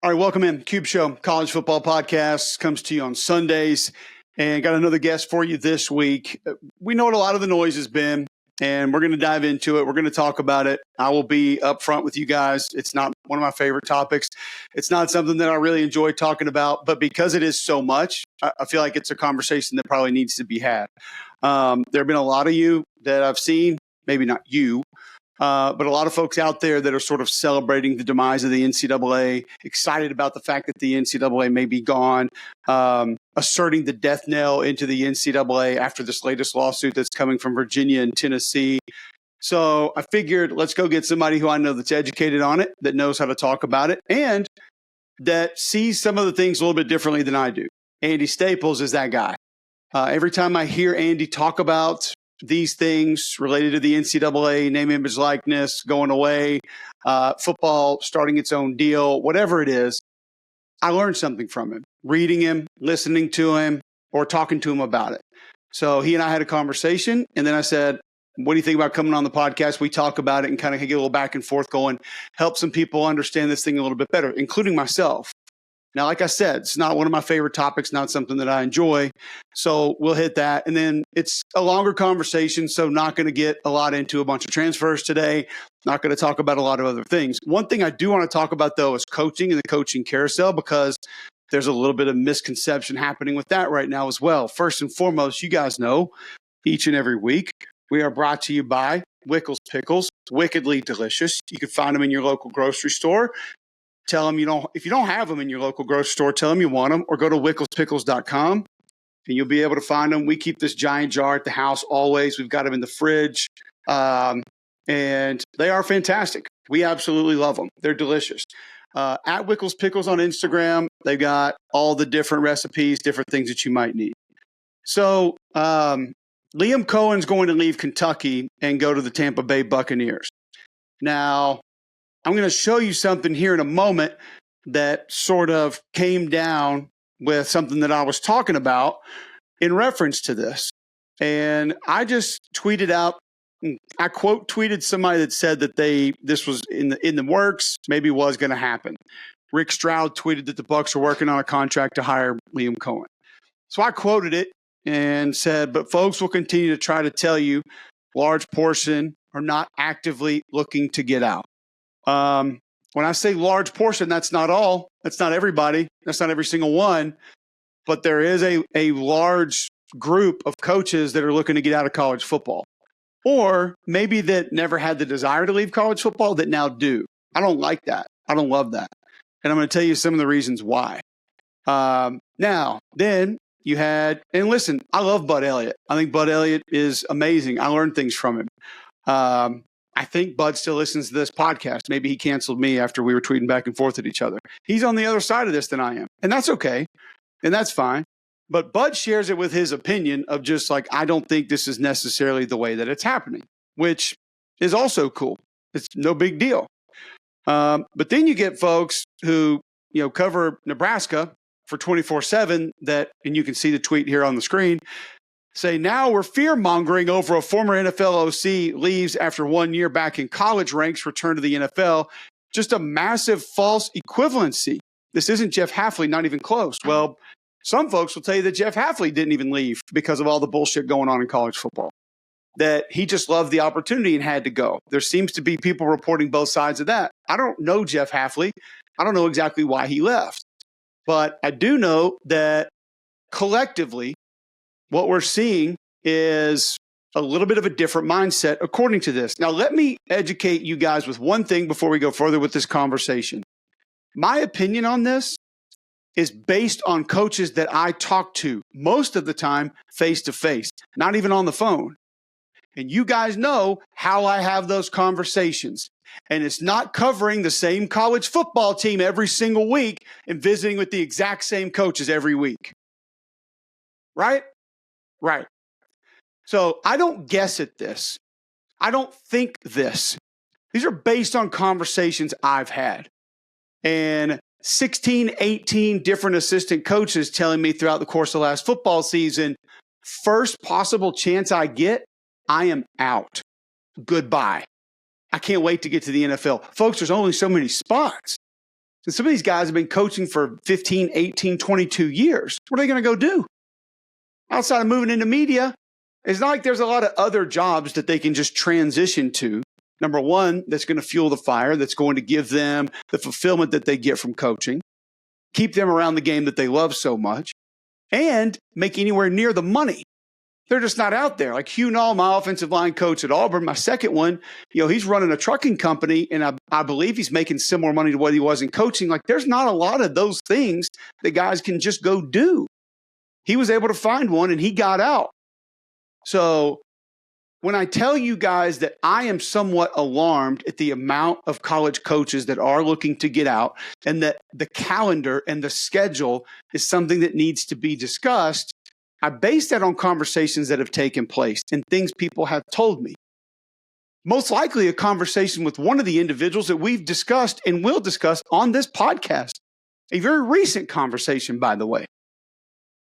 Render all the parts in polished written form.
All right, welcome in. Cube Show, college football podcast, comes to you on Sundays. And got another guest for you this week. We know what a lot of the noise has been, and we're going to dive into it. We're going to talk about it. I will be upfront with you guys. It's not one of my favorite topics. It's not something that I really enjoy talking about, but because it is so much, I feel like it's a conversation that probably needs to be had. There have been a lot of you that I've seen, maybe not you, but a lot of folks out there that are sort of celebrating the demise of the NCAA, excited about the fact that the NCAA may be gone, asserting the death knell into the NCAA after this latest lawsuit that's coming from Virginia and Tennessee. So I figured let's go get somebody who I know that's educated on it, that knows how to talk about it, and that sees some of the things a little bit differently than I do. Andy Staples is that guy. Every time I hear Andy talk about these things related to the NCAA, name, image, likeness, going away, football starting its own deal, whatever it is, I learned something from him, reading him, listening to him, or talking to him about it. So he and I had a conversation, and then I said, what do you think about coming on the podcast? We talk about it and kind of get a little back and forth going, help some people understand this thing a little bit better, including myself. Now, like I said, it's not one of my favorite topics, not something that I enjoy. So we'll hit that. And then it's a longer conversation, so not going to get a lot into a bunch of transfers today. Not going to talk about a lot of other things. One thing I do want to talk about, though, is coaching and the coaching carousel, because there's a little bit of misconception happening with that right now as well. First and foremost, you guys know each and every week we are brought to you by Wickles Pickles. Wickedly delicious. You can find them in your local grocery store. Tell them if you don't have them in your local grocery store, tell them you want them, or go to wicklespickles.com and you'll be able to find them. We keep this giant jar at the house always. We've got them in the fridge, and they are fantastic. We absolutely love them. They're delicious. At Wickles Pickles on Instagram, they've got all the different recipes, different things that you might need. So Liam Cohen's going to leave Kentucky and go to the Tampa Bay Buccaneers. Now, I'm going to show you something here in a moment that sort of came down with something that I was talking about in reference to this. And I just tweeted out, I quote tweeted somebody that said that this was in the works, maybe was going to happen. Rick Stroud tweeted that the Bucs are working on a contract to hire Liam Cohen. So I quoted it and said, but folks will continue to try to tell you large portion are not actively looking to get out. When I say large portion, that's not all. That's not everybody. That's not every single one. But there is a large group of coaches that are looking to get out of college football. Or maybe that never had the desire to leave college football that now do. I don't like that. I don't love that. And I'm going to tell you some of the reasons why. Now, then you had, and listen, I love Bud Elliott. I think Bud Elliott is amazing. I learned things from him. I think Bud still listens to this podcast. Maybe he canceled me after we were tweeting back and forth at each other. He's on the other side of this than I am. And that's okay. And that's fine. But Bud shares it with his opinion of just like, I don't think this is necessarily the way that it's happening, which is also cool. It's no big deal. But then you get folks who, cover Nebraska for 24/7 that, and you can see the tweet here on the screen, say now we're fear-mongering over a former NFL OC leaves after 1 year back in college ranks, return to the NFL. Just a massive false equivalency. This isn't Jeff Hafley, not even close. Well, some folks will tell you that Jeff Hafley didn't even leave because of all the bullshit going on in college football, that he just loved the opportunity and had to go. There seems to be people reporting both sides of that. I don't know Jeff Hafley. I don't know exactly why he left. But I do know that collectively, what we're seeing is a little bit of a different mindset according to this. Now, let me educate you guys with one thing before we go further with this conversation. My opinion on this is based on coaches that I talk to most of the time face-to-face, not even on the phone. And you guys know how I have those conversations. And it's not covering the same college football team every single week and visiting with the exact same coaches every week. Right? Right. So I don't guess at this. I don't think this. These are based on conversations I've had. And 16, 18 different assistant coaches telling me throughout the course of last football season, first possible chance I get, I am out. Goodbye. I can't wait to get to the NFL. Folks, there's only so many spots. And some of these guys have been coaching for 15, 18, 22 years. What are they going to go do? Outside of moving into media, it's not like there's a lot of other jobs that they can just transition to. Number one, that's going to fuel the fire, that's going to give them the fulfillment that they get from coaching, keep them around the game that they love so much, and make anywhere near the money. They're just not out there. Like Hugh Null, my offensive line coach at Auburn, my second one, he's running a trucking company, and I believe he's making similar money to what he was in coaching. Like, there's not a lot of those things that guys can just go do. He was able to find one, and he got out. So when I tell you guys that I am somewhat alarmed at the amount of college coaches that are looking to get out, and that the calendar and the schedule is something that needs to be discussed, I base that on conversations that have taken place and things people have told me. Most likely a conversation with one of the individuals that we've discussed and will discuss on this podcast. A very recent conversation, by the way.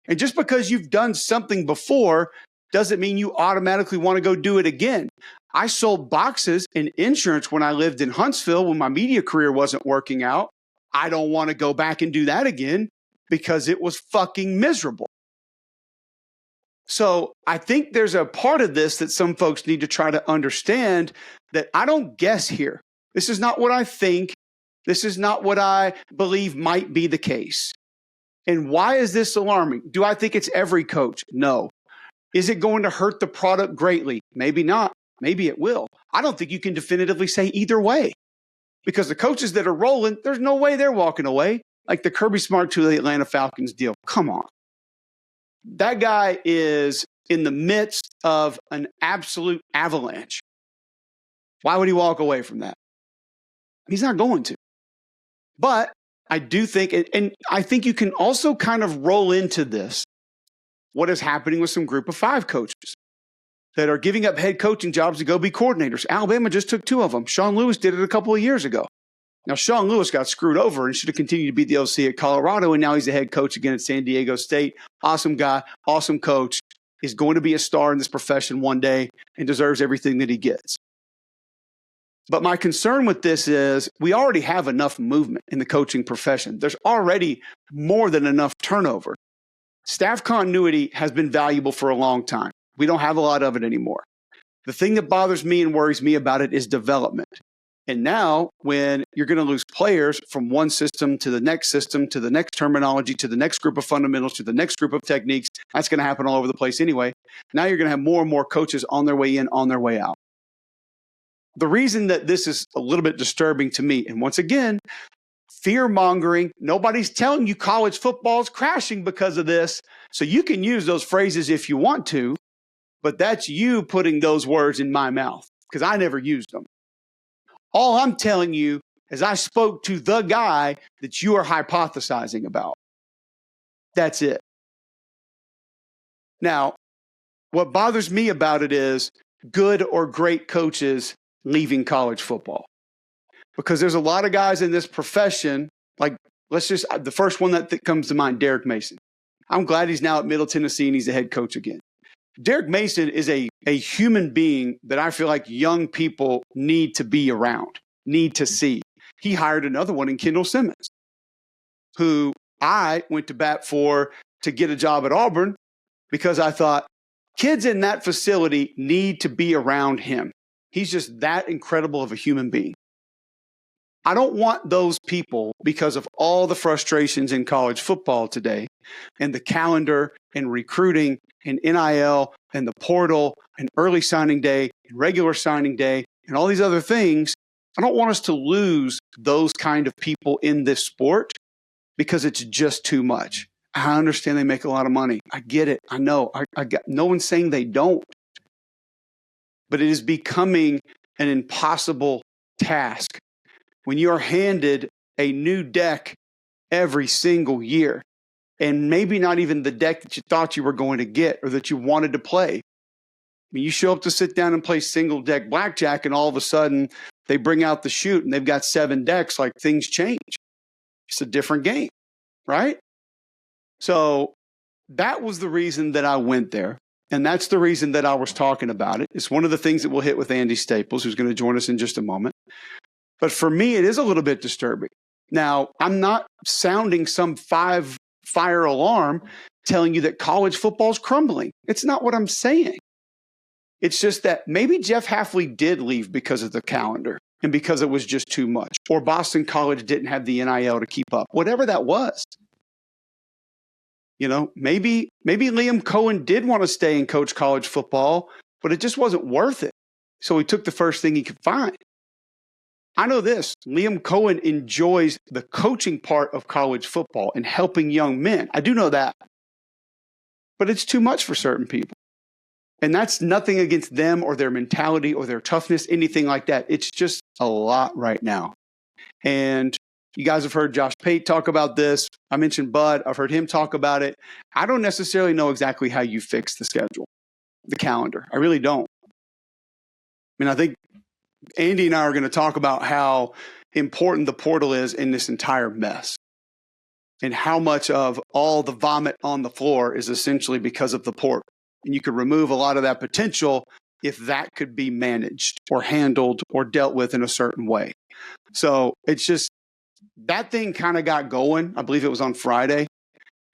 And just because you've done something before doesn't mean you automatically want to go do it again. I sold boxes and insurance when I lived in Huntsville when my media career wasn't working out. I don't want to go back and do that again because it was fucking miserable. So I think there's a part of this that some folks need to try to understand, that I don't guess here. This is not what I think. This is not what I believe might be the case. And why is this alarming? Do I think it's every coach? No. Is it going to hurt the product greatly? Maybe not. Maybe it will. I don't think you can definitively say either way, because the coaches that are rolling, there's no way they're walking away. Like the Kirby Smart to the Atlanta Falcons deal. Come on. That guy is in the midst of an absolute avalanche. Why would he walk away from that? He's not going to. But I do think, and I think you can also kind of roll into this, what is happening with some group of five coaches that are giving up head coaching jobs to go be coordinators. Alabama just took two of them. Sean Lewis did it a couple of years ago. Now, Sean Lewis got screwed over and should have continued to be the OC at Colorado, and now he's the head coach again at San Diego State. Awesome guy, awesome coach, is going to be a star in this profession one day and deserves everything that he gets. But my concern with this is we already have enough movement in the coaching profession. There's already more than enough turnover. Staff continuity has been valuable for a long time. We don't have a lot of it anymore. The thing that bothers me and worries me about it is development. And now when you're going to lose players from one system to the next terminology, to the next group of fundamentals, to the next group of techniques, that's going to happen all over the place anyway. Now you're going to have more and more coaches on their way in, on their way out. The reason that this is a little bit disturbing to me, and once again, fear-mongering, nobody's telling you college football is crashing because of this, so you can use those phrases if you want to, but that's you putting those words in my mouth because I never used them. All I'm telling you is I spoke to the guy that you are hypothesizing about. That's it. Now, what bothers me about it is good or great coaches leaving college football. Because there's a lot of guys in this profession, like the first one that comes to mind, Derek Mason. I'm glad he's now at Middle Tennessee and he's the head coach again. Derek Mason is a human being that I feel like young people need to be around, need to see. He hired another one in Kendall Simmons, who I went to bat for to get a job at Auburn because I thought kids in that facility need to be around him. He's just that incredible of a human being. I don't want those people, because of all the frustrations in college football today and the calendar and recruiting and NIL and the portal and early signing day and regular signing day and all these other things. I don't want us to lose those kind of people in this sport because it's just too much. I understand they make a lot of money. I get it. I know. I got no one's saying they don't. But it is becoming an impossible task when you are handed a new deck every single year, and maybe not even the deck that you thought you were going to get or that you wanted to play. I mean, you show up to sit down and play single deck blackjack, and all of a sudden they bring out the chute and they've got 7 decks, like things change. It's a different game, right? So that was the reason that I went there. And that's the reason that I was talking about it. It's one of the things that we'll hit with Andy Staples, who's going to join us in just a moment. But for me, it is a little bit disturbing Now, I'm not sounding some fire alarm telling you that college football is crumbling. It's not what I'm saying. It's just that maybe Jeff Hafley did leave because of the calendar and because it was just too much, or Boston College didn't have the NIL to keep up, whatever that was. You know, maybe Liam Cohen did want to stay and coach college football, but it just wasn't worth it. So he took the first thing he could find. I know this, Liam Cohen enjoys the coaching part of college football and helping young men. I do know that. But it's too much for certain people. And that's nothing against them or their mentality or their toughness, anything like that. It's just a lot right now. And you guys have heard Josh Pate talk about this. I mentioned Bud. I've heard him talk about it. I don't necessarily know exactly how you fix the schedule, the calendar. I really don't. I mean, I think Andy and I are going to talk about how important the portal is in this entire mess and how much of all the vomit on the floor is essentially because of the portal. And you could remove a lot of that potential if that could be managed or handled or dealt with in a certain way. So it's just that thing kind of got going. I believe it was on Friday.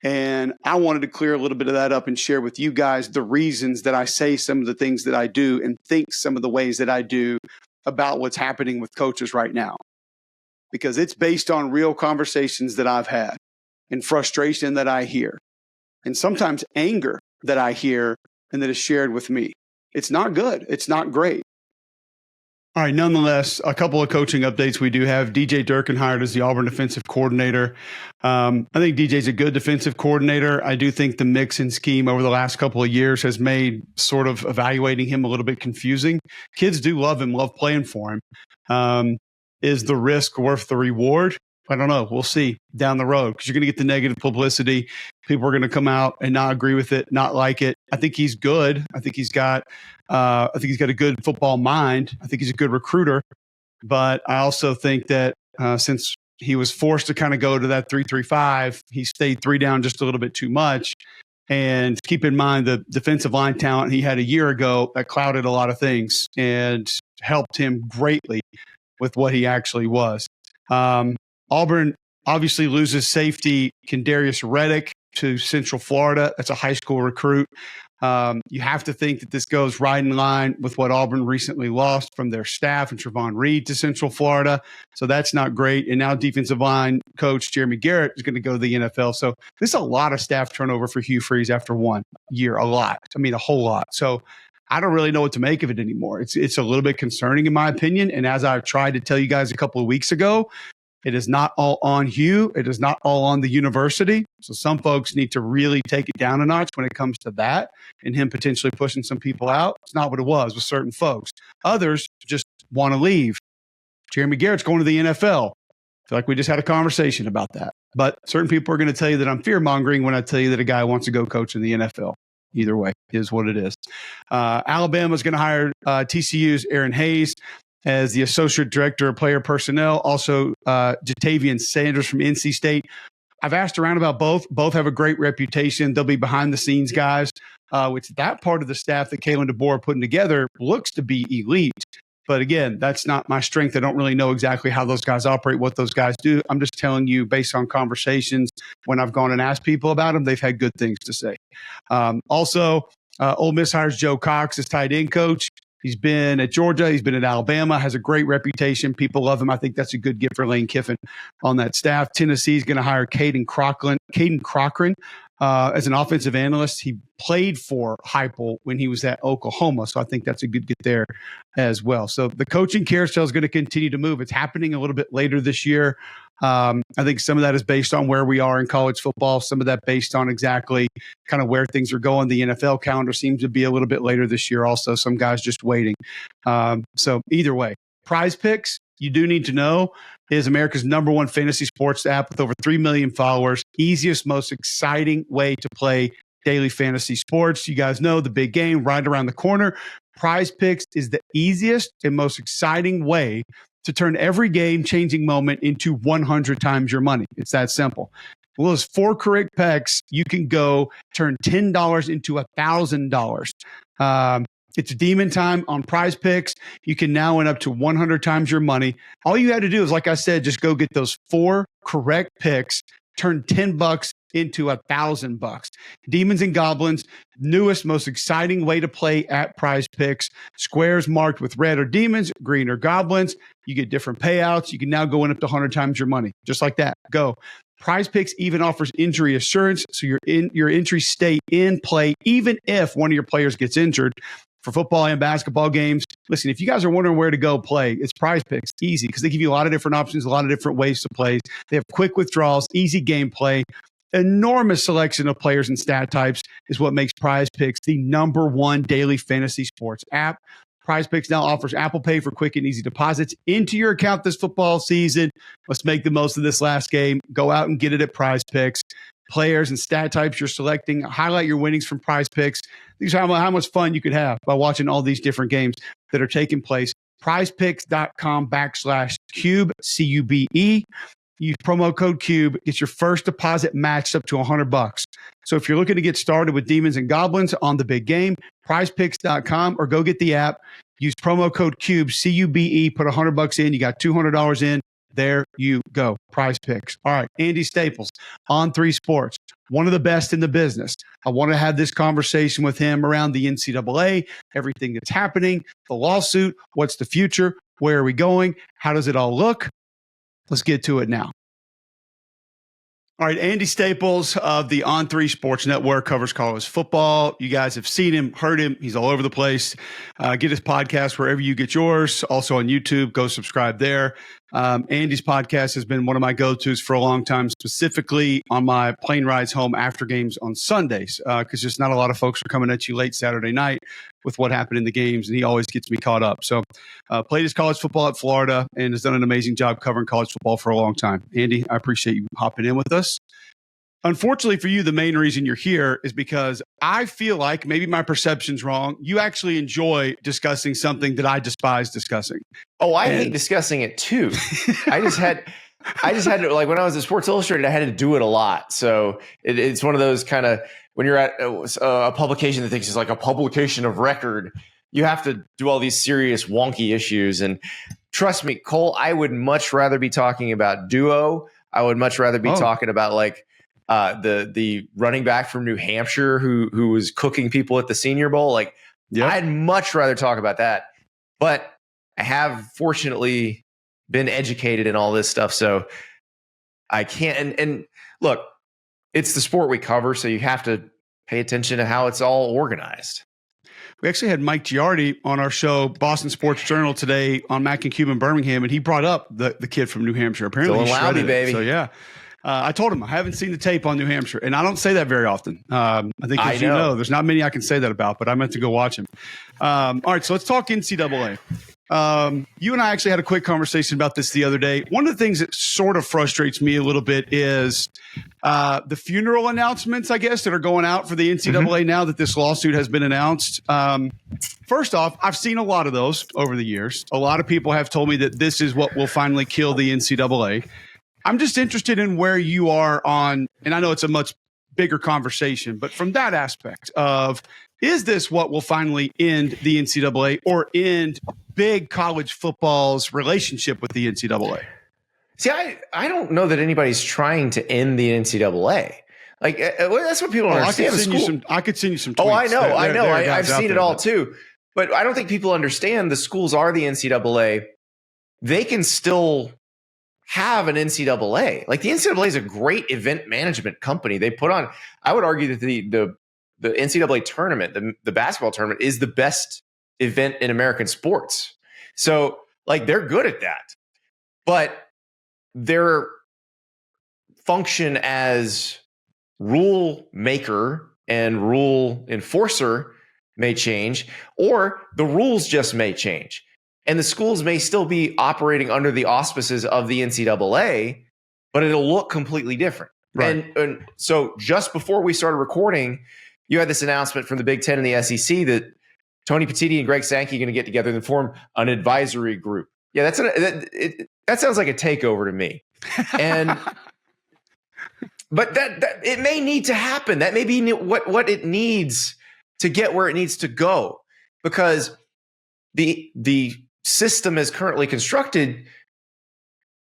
And I wanted to clear a little bit of that up and share with you guys the reasons that I say some of the things that I do and think some of the ways that I do about what's happening with coaches right now. Because it's based on real conversations that I've had and frustration that I hear and sometimes anger that I hear and that is shared with me. It's not good. It's not great. All right, nonetheless, a couple of coaching updates we do have. DJ Durkin hired as the Auburn defensive coordinator. I think DJ's a good defensive coordinator. I do think the mix and scheme over the last couple of years has made sort of evaluating him a little bit confusing. Kids do love him, love playing for him. Is the risk worth the reward? I don't know. We'll see down the road because you're going to get the negative publicity. People are going to come out and not agree with it, not like it. I think he's good. I think he's got a good football mind. I think he's a good recruiter. But I also think that since he was forced to kind of go to that 3-3-5, he stayed 3 down just a little bit too much. And keep in mind the defensive line talent he had a year ago that clouded a lot of things and helped him greatly with what he actually was. Auburn obviously loses safety Kendarius Reddick to Central Florida. That's a high school recruit. You have to think that this goes right in line with what Auburn recently lost from their staff and Trevon Reed to Central Florida. So that's not great. And now defensive line coach Jeremy Garrett is going to go to the NFL. So this is a lot of staff turnover for Hugh Freeze after 1 year, a lot. I mean, a whole lot. So I don't really know what to make of it anymore. It's a little bit concerning in my opinion. And as I've tried to tell you guys a couple of weeks ago, it is not all on Hugh. It is not all on the university. So some folks need to really take it down a notch when it comes to that and him potentially pushing some people out. It's not what it was with certain folks. Others just want to leave. Jeremy Garrett's going to the NFL. I feel like we just had a conversation about that. But certain people are going to tell you that I'm fear-mongering when I tell you that a guy wants to go coach in the NFL. Either way, is what it is. Alabama's going to hire TCU's Aaron Hayes as the Associate Director of Player Personnel. Also, Jatavian Sanders from NC State. I've asked around about both. Both have a great reputation. They'll be behind-the-scenes guys, which that part of the staff that Kalen DeBoer putting together looks to be elite. But again, that's not my strength. I don't really know exactly how those guys operate, what those guys do. I'm just telling you based on conversations when I've gone and asked people about them, they've had good things to say. Also, Ole Miss hires Joe Cox as tight end coach. He's been at Georgia. He's been at Alabama, has a great reputation. People love him. I think that's a good gift for Lane Kiffin on that staff. Tennessee's going to hire Caden Cochran as an offensive analyst. He played for Heupel when he was at Oklahoma, so I think that's a good get there as well. So the coaching carousel is going to continue to move. It's happening a little bit later this year. I think some of that is based on where we are in college football. Some of that based on exactly kind of where things are going. The NFL calendar seems to be a little bit later this year also. Some guys just waiting. So either way, Prize Picks, you do need to know, is America's #1 fantasy sports app with over 3 million followers. Easiest, most exciting way to play daily fantasy sports. You guys know the big game right around the corner. Prize Picks is the easiest and most exciting way to turn every game-changing moment into 100 times your money. It's that simple. Well, those 4 correct picks, you can go turn $10 into $1,000. It's demon time on Prize Picks. You can now win up to 100 times your money. All you had to do is, like I said, just go get those 4 correct picks, turn $10 into $1,000. Demons and Goblins, newest, most exciting way to play at Prize Picks. Squares marked with red are demons, green are goblins. You get different payouts. You can now go in up to 100 times your money, just like that. Go. Prize Picks even offers injury assurance, so your entries stay in play even if one of your players gets injured. For football and basketball games, listen, if you guys are wondering where to go play, it's Prize Picks. Easy, because they give you a lot of different options, a lot of different ways to play. They have quick withdrawals, easy gameplay, enormous selection of players and stat types is what makes Prize Picks the #1 daily fantasy sports app. Prize Picks now offers Apple Pay for quick and easy deposits into your account this football season. Let's make the most of this last game. Go out and get it at Prize Picks. Players and stat types you're selecting, highlight your winnings from Prize Picks. These are how much fun you could have by watching all these different games that are taking place. prizepicks.com/Cube, CUBE. Use promo code CUBE. Get your first deposit matched up to $100. So if you're looking to get started with Demons and Goblins on the big game, prizepicks.com or go get the app. Use promo code CUBE, CUBE, put $100 in. You got $200 in. There you go. Prize Picks. All right. Andy Staples, On3 Sports, one of the best in the business. I want to have this conversation with him around the NCAA, everything that's happening, the lawsuit, what's the future, where are we going, how does it all look? Let's get to it now. All right, Andy Staples of the On3 Sports Network covers college football. You guys have seen him, heard him. He's all over the place. Get his podcast wherever you get yours. Also on YouTube, go subscribe there. Andy's podcast has been one of my go-tos for a long time, specifically on my plane rides home after games on Sundays, because just not a lot of folks are coming at you late Saturday night with what happened in the games, and he always gets me caught up. So played his college football at Florida and has done an amazing job covering college football for a long time. Andy, I appreciate you hopping in with us. Unfortunately for you, the main reason you're here is because I feel like, maybe my perception's wrong, you actually enjoy discussing something that I despise discussing. Oh, I hate discussing it too. I just had to, like, when I was at Sports Illustrated, I had to do it a lot. So it's one of those kind of, when you're at a publication that thinks it's like a publication of record, you have to do all these serious wonky issues. And trust me, Cole, I would much rather be talking about duo. I would much rather be talking about like the running back from New Hampshire who was cooking people at the Senior Bowl. Like, yep. I'd much rather talk about that. But I have fortunately been educated in all this stuff, so I can't. And look, it's the sport we cover, so you have to pay attention to how it's all organized. We actually had Mike Giardi on our show, Boston Sports Journal, today on Mac and Cube in Birmingham, and he brought up the kid from New Hampshire. Apparently, he shredded it. Baby. So yeah. I told him I haven't seen the tape on New Hampshire, and I don't say that very often. I think, as you know, there's not many I can say that about, but I meant to go watch him. All right, so let's talk NCAA. You and I actually had a quick conversation about this the other day. One of the things that sort of frustrates me a little bit is the funeral announcements, I guess, that are going out for the NCAA now that this lawsuit has been announced. First off, I've seen a lot of those over the years. A lot of people have told me that this is what will finally kill the NCAA. I'm just interested in where you are on, and I know it's a much bigger conversation, but from that aspect of, is this what will finally end the NCAA or end big college football's relationship with the NCAA? See, I don't know that anybody's trying to end the NCAA. Like, that's what people don't understand. I could send you some tweets. Oh, I know. I've seen it all too. But I don't think people understand the schools are the NCAA. They can still have an NCAA. Like, the NCAA is a great event management company. They put on, I would argue that the NCAA tournament, the basketball tournament, is the best event in American sports. So, like, they're good at that. But their function as rule maker and rule enforcer may change, or the rules just may change. And the schools may still be operating under the auspices of the NCAA, but it'll look completely different. Right. And so just before we started recording, you had this announcement from the Big Ten and the SEC that Tony Petitti and Greg Sankey are going to get together and form an advisory group. Yeah, that sounds like a takeover to me. And but that it may need to happen. That may be what it needs to get where it needs to go. because the system is currently constructed.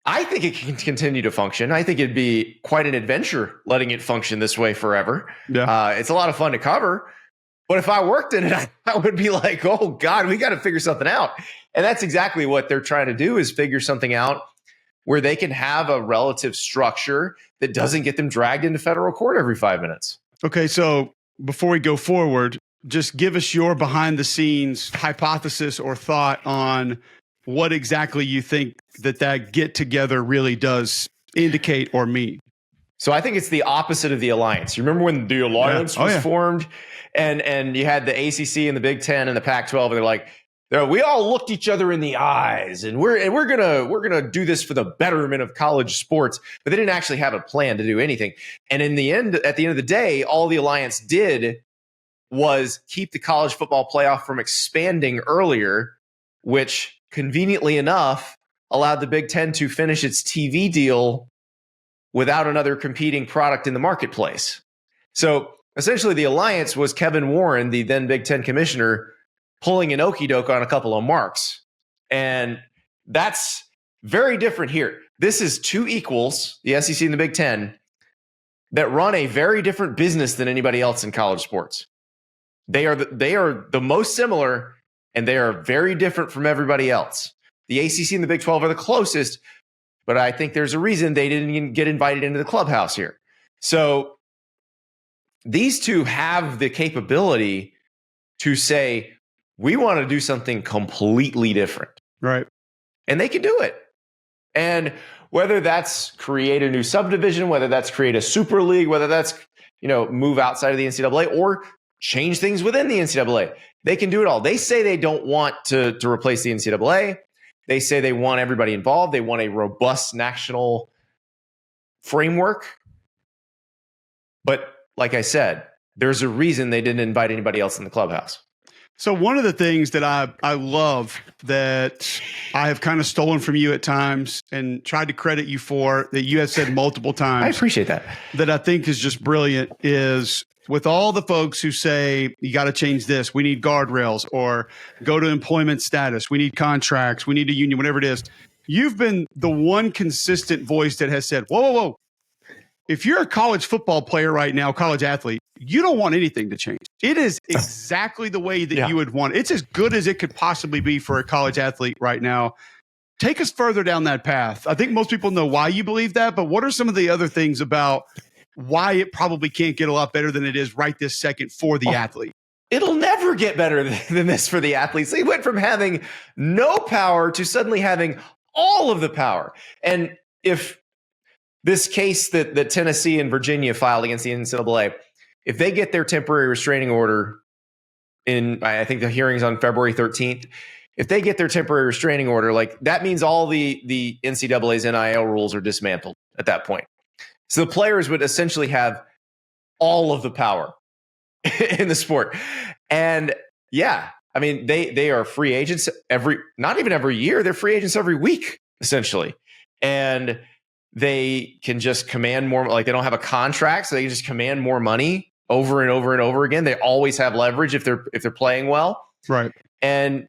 I think it can continue to function. I think it'd be quite an adventure letting it function this way forever. Yeah. It's a lot of fun to cover. But if I worked in it, I would be like, oh, God, we got to figure something out. And that's exactly what they're trying to do, is figure something out where they can have a relative structure that doesn't get them dragged into federal court every 5 minutes. Okay, so before we go forward, just give us your behind-the-scenes hypothesis or thought on what exactly you think that get-together really does indicate or mean. So I think it's the opposite of the alliance. You remember when the alliance was formed, and you had the ACC and the Big Ten and the Pac-12, and they're like, we all looked each other in the eyes, and we're gonna do this for the betterment of college sports. But they didn't actually have a plan to do anything. And at the end of the day, all the alliance did was keep the college football playoff from expanding earlier, which conveniently enough allowed the Big Ten to finish its TV deal without another competing product in the marketplace. So essentially the alliance was Kevin Warren, the then Big Ten commissioner, pulling an okie doke on a couple of marks. And that's very different here. This is two equals, the SEC and the Big Ten, that run a very different business than anybody else in college sports. They are the most similar, and they are very different from everybody else. The ACC and the Big 12 are the closest, but I think there's a reason they didn't even get invited into the clubhouse here. So these two have the capability to say, we want to do something completely different. Right. And they can do it. And whether that's create a new subdivision, whether that's create a super league, whether that's, move outside of the NCAA or change things within the NCAA, they can do it all. They say they don't want to replace the NCAA. They say they want everybody involved. They want a robust national framework. But like I said, there's a reason they didn't invite anybody else in the clubhouse. So one of the things that I love that I have kind of stolen from you at times and tried to credit you for, that you have said multiple times. I appreciate that. That I think is just brilliant, is with all the folks who say, you got to change this, we need guardrails, or go to employment status, we need contracts, we need a union, whatever it is. You've been the one consistent voice that has said, whoa. If you're a college football player right now, college athlete, you don't want anything to change. It is exactly the way that you would want. It's as good as it could possibly be for a college athlete right now. Take us further down that path. I think most people know why you believe that, but what are some of the other things about why it probably can't get a lot better than it is right this second for the athlete? It'll never get better than this for the athletes. They went from having no power to suddenly having all of the power. And if this case that Tennessee and Virginia filed against the NCAA, if they get their temporary restraining order I think the hearing's on February 13th, if they get their temporary restraining order, like that means all the NCAA's NIL rules are dismantled at that point. So the players would essentially have all of the power in the sport. And I mean, they are free agents not even every year, they're free agents every week, essentially. And they can just command more, like they don't have a contract, so they can just command more money over and over and over again. They always have leverage if they're playing well. Right. And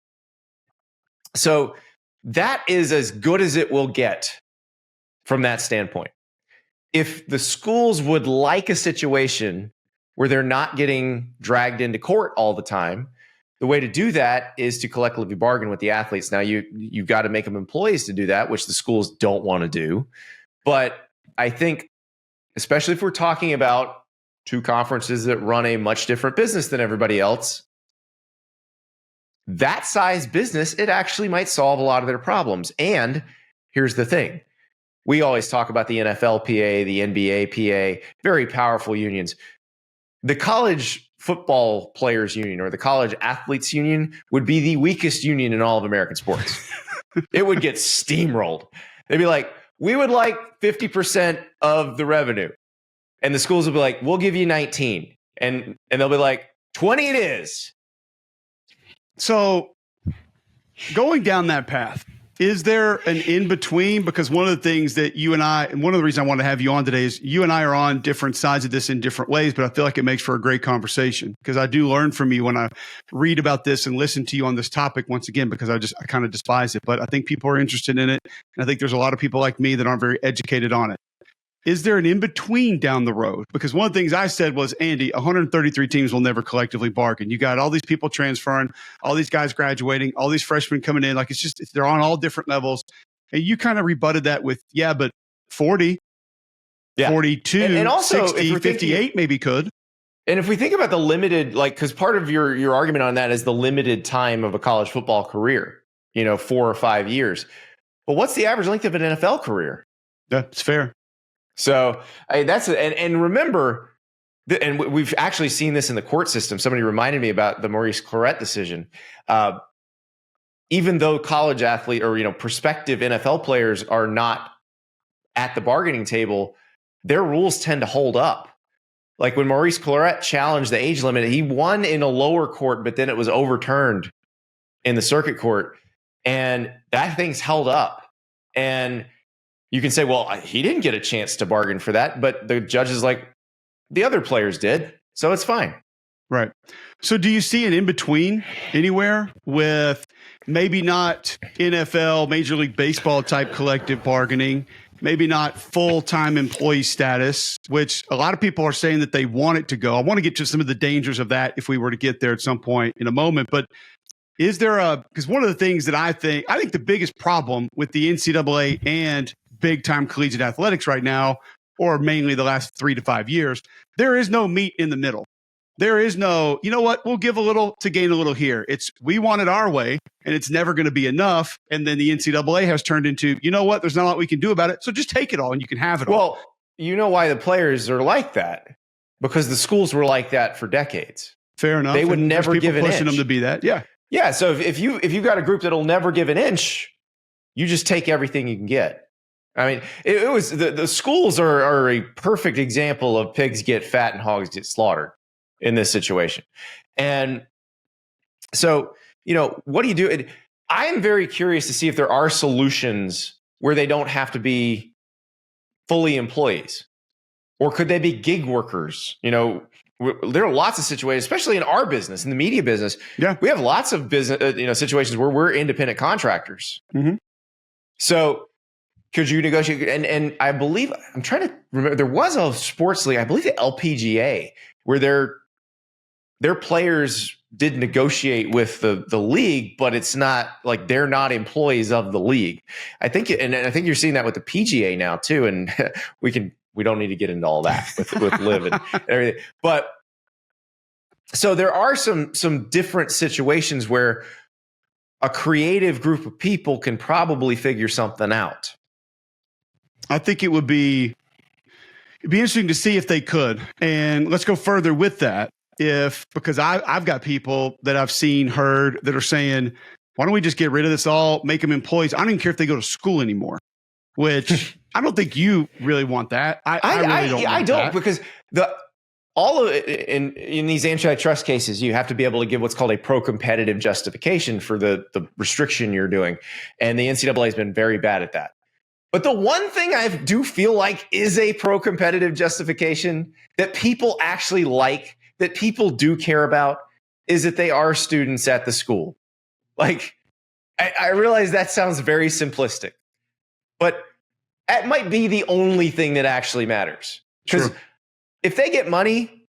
so that is as good as it will get from that standpoint. If the schools would like a situation where they're not getting dragged into court all the time, the way to do that is to collectively bargain with the athletes. Now, you've got to make them employees to do that, which the schools don't want to do. But I think, especially if we're talking about two conferences that run a much different business than everybody else, that size business, it actually might solve a lot of their problems. And here's the thing. We always talk about the NFLPA, the NBAPA, very powerful unions. The college football players union or the college athletes union would be the weakest union in all of American sports. It would get steamrolled. They'd be like, we would like 50% of the revenue. And the schools will be like, we'll give you 19. And they'll be like, 20 it is. So going down that path, Is there an in-between? Because one of the things that you and one of the reasons I want to have you on today is you and I are on different sides of this in different ways, but I feel like it makes for a great conversation because I do learn from you when I read about this and listen to you on this topic once again, because I kind of despise it, but I think people are interested in it. And I think there's a lot of people like me that aren't very educated on it. Is there an in-between down the road? Because one of the things I said was, Andy, 133 teams will never collectively bargain. You got all these people transferring, all these guys graduating, all these freshmen coming in. Like, they're on all different levels. And you kind of rebutted that with, but 40, 42, and also 60, 58 maybe could. And if we think about the limited, because part of your argument on that is the limited time of a college football career, 4 or 5 years. But what's the average length of an NFL career? That's fair. So that's and remember, and we've actually seen this in the court system. Somebody reminded me about the Maurice Clarett decision. Even though college athlete or prospective NFL players are not at the bargaining table, their rules tend to hold up. Like when Maurice Clarett challenged the age limit, he won in a lower court, but then it was overturned in the circuit court, and that thing's held up. And you can say, well, he didn't get a chance to bargain for that, but the judge is like, the other players did, so it's fine. Right. So do you see an in-between anywhere with maybe not NFL, Major League Baseball type collective bargaining, maybe not full-time employee status, which a lot of people are saying that they want it to go? I want to get to some of the dangers of that if we were to get there at some point in a moment, but is there because one of the things that I think the biggest problem with the NCAA and big-time collegiate athletics right now, or mainly the last 3 to 5 years, there is no meat in the middle. There is no, we'll give a little to gain a little here. It's, we want it our way, and it's never going to be enough. And then the NCAA has turned into, there's not a lot we can do about it, so just take it all and you can have it all. Well, you know why the players are like that? Because the schools were like that for decades. Fair enough. They would never give an inch. Pushing them to be that. Yeah. Yeah. So if you've got a group that'll never give an inch, you just take everything you can get. I mean, it was the schools are a perfect example of pigs get fat and hogs get slaughtered in this situation. And so, what do you do? I am very curious to see if there are solutions where they don't have to be fully employees, or could they be gig workers? There are lots of situations, especially in our business, in the media business. Yeah, we have lots of business, situations where we're independent contractors. Mm-hmm. So could you negotiate? And I believe, I'm trying to remember, there was a sports league, I believe the LPGA, where their players did negotiate with the league, but it's not like they're not employees of the league. I think you're seeing that with the PGA now too. And we don't need to get into all that with Liv and everything. But so there are some different situations where a creative group of people can probably figure something out. I think it'd be interesting to see if they could. And let's go further with that. Because I've got people that I've seen, heard that are saying, why don't we just get rid of this all, make them employees? I don't even care if they go to school anymore, which I don't think you really want that. I don't, because all of it in these antitrust cases, you have to be able to give what's called a pro-competitive justification for the restriction you're doing. And the NCAA has been very bad at that. But the one thing I do feel like is a pro-competitive justification that people actually like, that people do care about, is that they are students at the school. Like, I realize that sounds very simplistic, but that might be the only thing that actually matters. Because if they get money,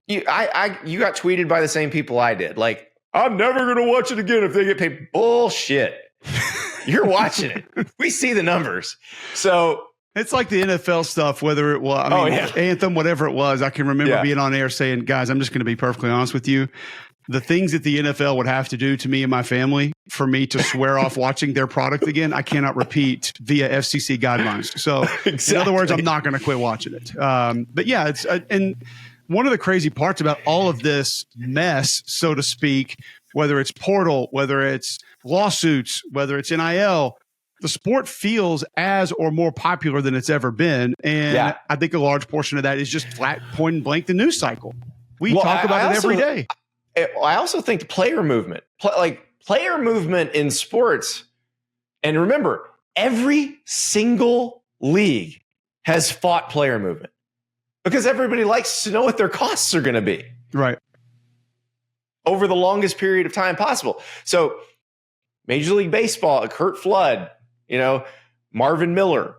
you got tweeted by the same people I did. Like, I'm never going to watch it again if they get paid. Bullshit. You're watching it. We see the numbers. So it's like the NFL stuff, whether it was, Anthem, whatever it was. I can remember being on air saying, guys, I'm just going to be perfectly honest with you. The things that the NFL would have to do to me and my family for me to swear off watching their product again, I cannot repeat via FCC guidelines. So in other words, I'm not going to quit watching it. But yeah, it's and one of the crazy parts about all of this mess, so to speak, whether it's portal, whether it's lawsuits, whether it's NIL, the sport feels as or more popular than it's ever been. And I think a large portion of that is just flat, point and blank, the news cycle. We talk about it every day. I also think the player movement, player movement in sports And remember, every single league has fought player movement because everybody likes to know what their costs are going to be. Right. Over the longest period of time possible. So Major League Baseball, Curt Flood, Marvin Miller,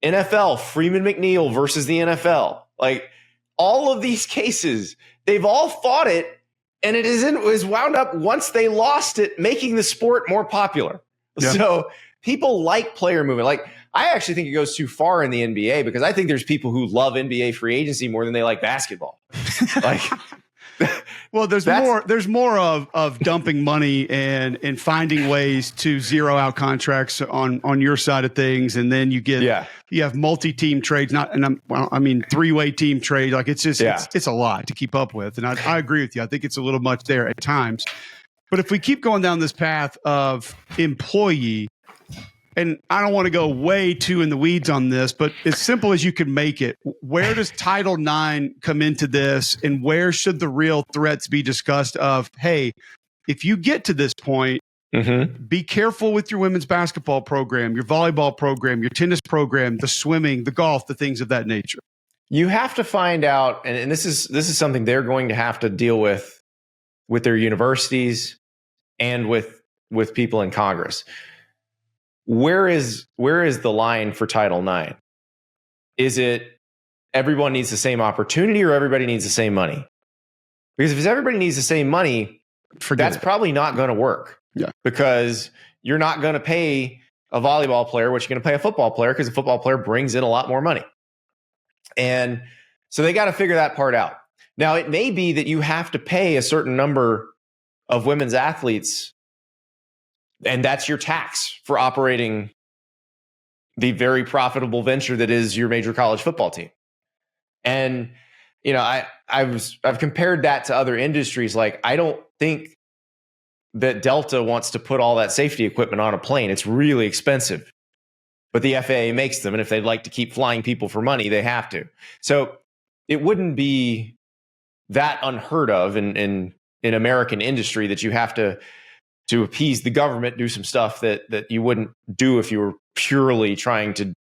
NFL, Freeman McNeil versus the NFL. Like all of these cases, they've all fought it, and it was wound up once they lost it, making the sport more popular. Yeah. So people like player movement. Like I actually think it goes too far in the NBA because I think there's people who love NBA free agency more than they like basketball. Like well, there's more of dumping money and finding ways to zero out contracts on your side of things, and then you have multi-team trades, three-way team trade. Like it's just it's a lot to keep up with, and I agree with you. I think it's a little much there at times. But if we keep going down this path of employee, and I don't want to go way too in the weeds on this, but as simple as you can make it, where does Title IX come into this, and where should the real threats be discussed of, hey, if you get to this point, be careful with your women's basketball program, your volleyball program, your tennis program, the swimming, the golf, the things of that nature. You have to find out, and this is something they're going to have to deal with their universities and with people in Congress. Where is the line for Title IX? Is it everyone needs the same opportunity or everybody needs the same money? Because if everybody needs the same money, that's probably not going to work. Yeah. Because you're not going to pay a volleyball player what you're going to pay a football player, because a football player brings in a lot more money. And so they got to figure that part out. Now, it may be that you have to pay a certain number of women's athletes, and that's your tax for operating the very profitable venture that is your major college football team. And, I've compared that to other industries. Like, I don't think that Delta wants to put all that safety equipment on a plane. It's really expensive, but the FAA makes them. And if they'd like to keep flying people for money, they have to. So it wouldn't be that unheard of in American industry that you have to appease the government, do some stuff that you wouldn't do if you were purely trying to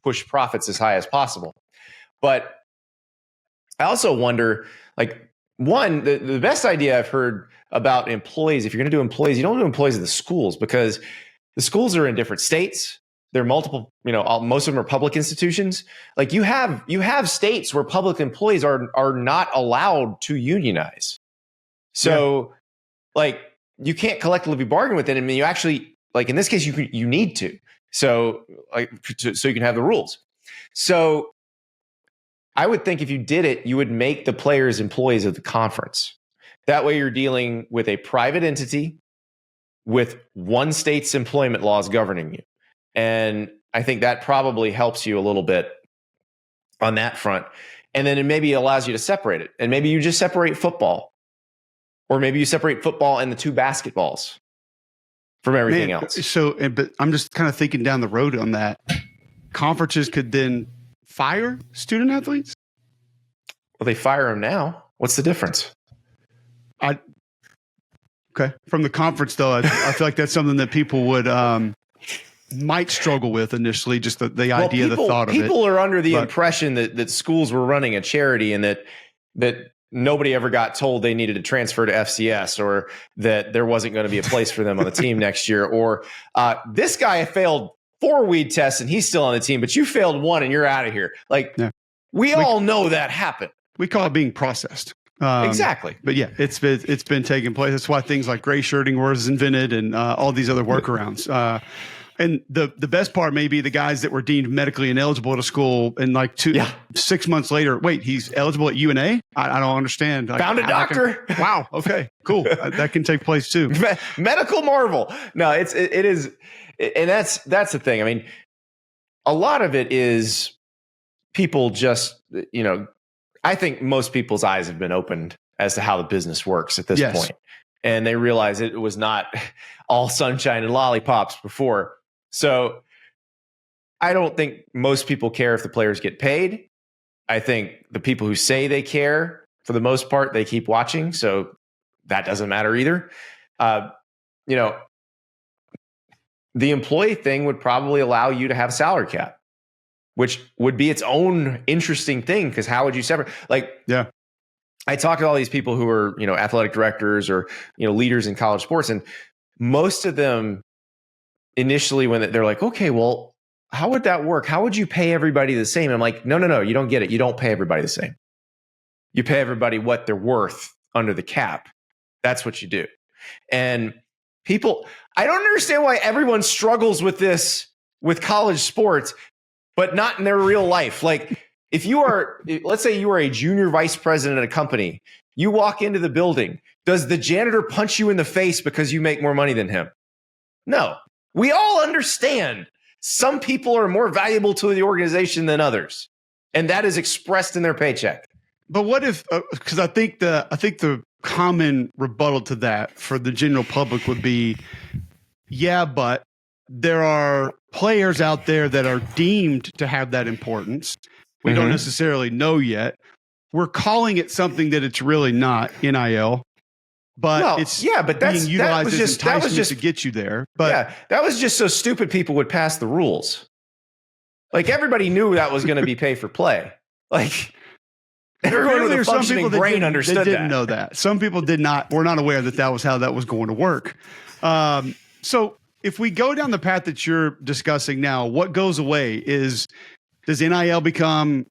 push profits as high as possible. But I also wonder, like, one, the best idea I've heard about employees, if you're going to do employees, you don't do employees at the schools, because the schools are in different states. There are multiple, most of them are public institutions. Like you have states where public employees are not allowed to unionize. So like, you can't collectively bargain with it. I mean, you actually, like in this case, you need to. So so you can have the rules. So I would think if you did it, you would make the players employees of the conference. That way you're dealing with a private entity with one state's employment laws governing you. And I think that probably helps you a little bit on that front. And then it maybe allows you to separate it. And maybe you just separate football. Or maybe you separate football and the two basketballs from everything else. So, but I'm just kind of thinking down the road on that. Conferences could then fire student athletes? Well, they fire them now. What's the difference? Okay. From the conference, though, I feel like that's something that people would might struggle with initially, just the idea, the thought of it. People are under the impression that schools were running a charity and that nobody ever got told they needed to transfer to FCS, or that there wasn't going to be a place for them on the team next year, or this guy failed 4 weed tests and he's still on the team, but you failed 1 and you're out of here. Like we all know that happened. We call it being processed. Exactly. But yeah, it's been taking place. That's why things like gray shirting was invented and all these other workarounds. And the best part may be the guys that were deemed medically ineligible at a school, and like 6 months later, wait, he's eligible at UNA? I don't understand. Found a doctor. Wow. Okay, cool. That can take place too. Medical marvel. No, it is. And that's the thing. I mean, a lot of it is people just, I think most people's eyes have been opened as to how the business works at this point. And they realize it was not all sunshine and lollipops before. So I don't think most people care if the players get paid. I think the people who say they care, for the most part, they keep watching. So that doesn't matter either. the employee thing would probably allow you to have a salary cap, which would be its own interesting thing. Because how would you separate? I talk to all these people who are, athletic directors or, leaders in college sports, and most of them initially, when they're like, okay, well, how would that work? How would you pay everybody the same? I'm like, no, you don't get it. You don't pay everybody the same. You pay everybody what they're worth under the cap. That's what you do. And people, I don't understand why everyone struggles with this with college sports, but not in their real life. Like, let's say you are a junior vice president at a company, you walk into the building, does the janitor punch you in the face because you make more money than him? No. We all understand some people are more valuable to the organization than others, and that is expressed in their paycheck. But what if, because I think the common rebuttal to that for the general public would be, yeah, but there are players out there that are deemed to have that importance. We don't necessarily know yet. We're calling it something that it's really not, NIL. But being utilized as enticement to get you there. But that was just so stupid people would pass the rules. Like, everybody knew that was going to be pay for play. Like, everyone with a functioning brain understood that. Didn't know that. Some people were not aware that was how that was going to work. So if we go down the path that you're discussing now, what goes away does NIL become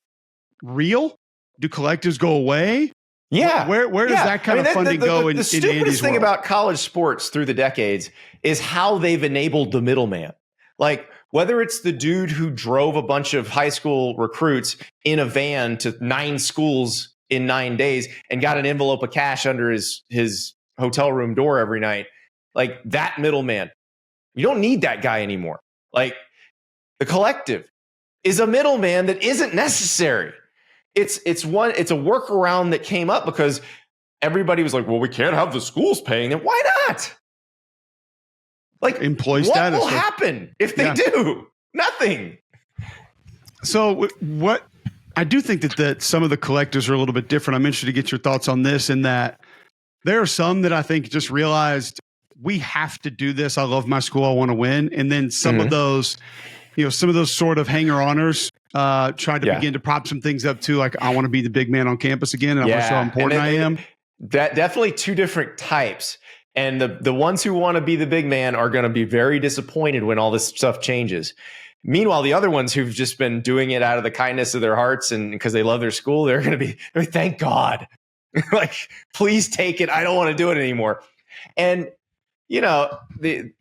real? Do collectives go away? Yeah. Where does that kind of funding go in Andy's world? The stupidest thing about college sports through the decades is how they've enabled the middleman. Like, whether it's the dude who drove a bunch of high school recruits in a van to 9 schools in 9 days and got an envelope of cash under his hotel room door every night, like, that middleman, you don't need that guy anymore. Like, the collective is a middleman that isn't necessary. It's a workaround that came up because everybody was like, well, we can't have the schools paying them. Why not? Like, employee status. What will happen if they do? Nothing. So what I do think that some of the collectives are a little bit different. I'm interested to get your thoughts on this, in that there are some that I think just realized we have to do this. I love my school. I want to win. And then some of those, some of those sort of hanger-oners tried to begin to prop some things up too. Like, I want to be the big man on campus again, and I want to show how important I am. That definitely two different types. And the ones who want to be the big man are going to be very disappointed when all this stuff changes. Meanwhile, the other ones who've just been doing it out of the kindness of their hearts and because they love their school, they're going to be, thank God. Like, please take it. I don't want to do it anymore. And, the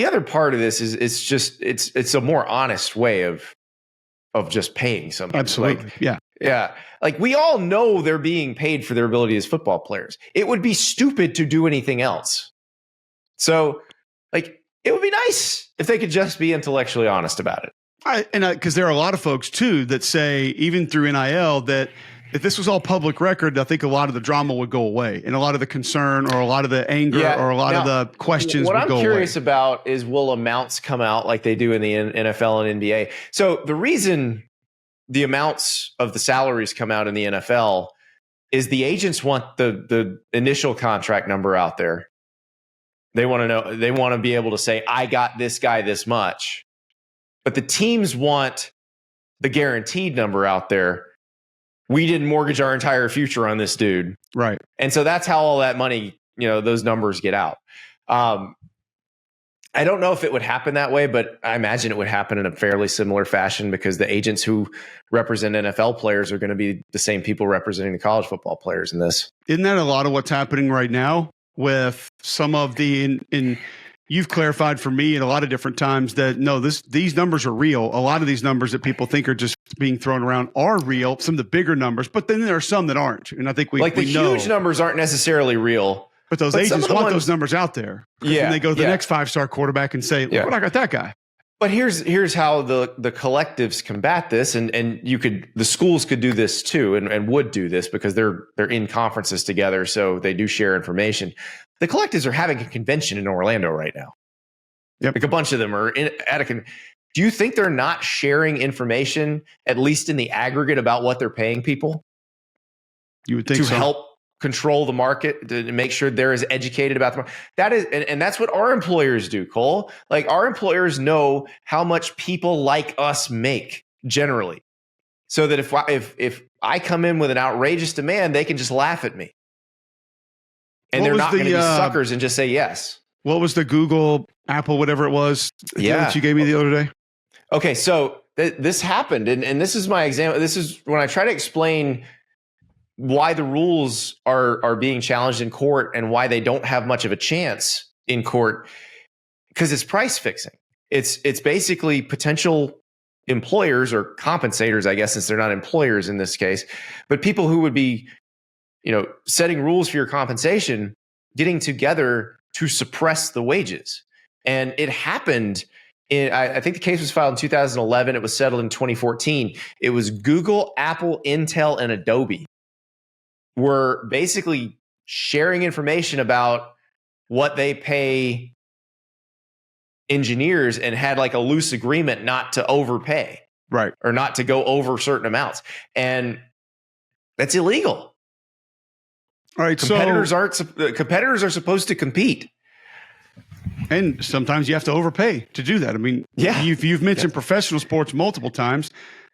other part of this is it's a more honest way of just paying somebody. Absolutely. Like, yeah. Like, we all know they're being paid for their ability as football players. It would be stupid to do anything else. So, like, it would be nice if they could just be intellectually honest about it. Because there are a lot of folks too that say, even through NIL, that if this was all public record, I think a lot of the drama would go away, and a lot of the concern or a lot of the anger or a lot of the questions would go away. What I'm curious about is, will amounts come out like they do in the NFL and NBA? So the reason the amounts of the salaries come out in the NFL is the agents want the initial contract number out there. They want to know, they want to be able to say, I got this guy this much. But the teams want the guaranteed number out there. We didn't mortgage our entire future on this dude. Right. And so that's how all that money, those numbers get out. I don't know if it would happen that way, but I imagine it would happen in a fairly similar fashion, because the agents who represent NFL players are going to be the same people representing the college football players in this. Isn't that a lot of what's happening right now with some of the, you've clarified for me in a lot of different times that no, these numbers are real. A lot of these numbers that people think are just being thrown around are real, some of the bigger numbers, but then there are some that aren't. And I think we know. Huge numbers aren't necessarily real. But those agents want those numbers out there. Yeah. And they go to the next 5-star quarterback and say, look what I got that guy. But here's how the collectives combat this, and the schools could do this too, and would do this because they're in conferences together, so they do share information. The collectives are having a convention in Orlando right now. Yep. Like, a bunch of them are at a convention. Do you think they're not sharing information, at least in the aggregate, about what they're paying people? You would think to so. help control the market, to make sure they're as educated about the market. That is, and that's what our employers do, Cole. Like, our employers know how much people like us make generally, so that if I come in with an outrageous demand, they can just laugh at me, and they're not going to be suckers and just say yes. What was the Google, Apple, whatever it was that you gave me the other day? Okay, so this happened, and this is my example. This is when I try to explain why the rules are being challenged in court and why they don't have much of a chance in court, because it's price fixing. It's basically potential employers or compensators, I guess, since they're not employers in this case, but people who would be, setting rules for your compensation, getting together to suppress the wages. And it happened I think the case was filed in 2011. It was settled in 2014. It was Google, Apple, Intel, and Adobe were basically sharing information about what they pay engineers and had like a loose agreement not to overpay, right, or not to go over certain amounts. And that's illegal. All right. Competitors are supposed to compete. And sometimes you have to overpay to do that. I mean, you've mentioned professional sports multiple times.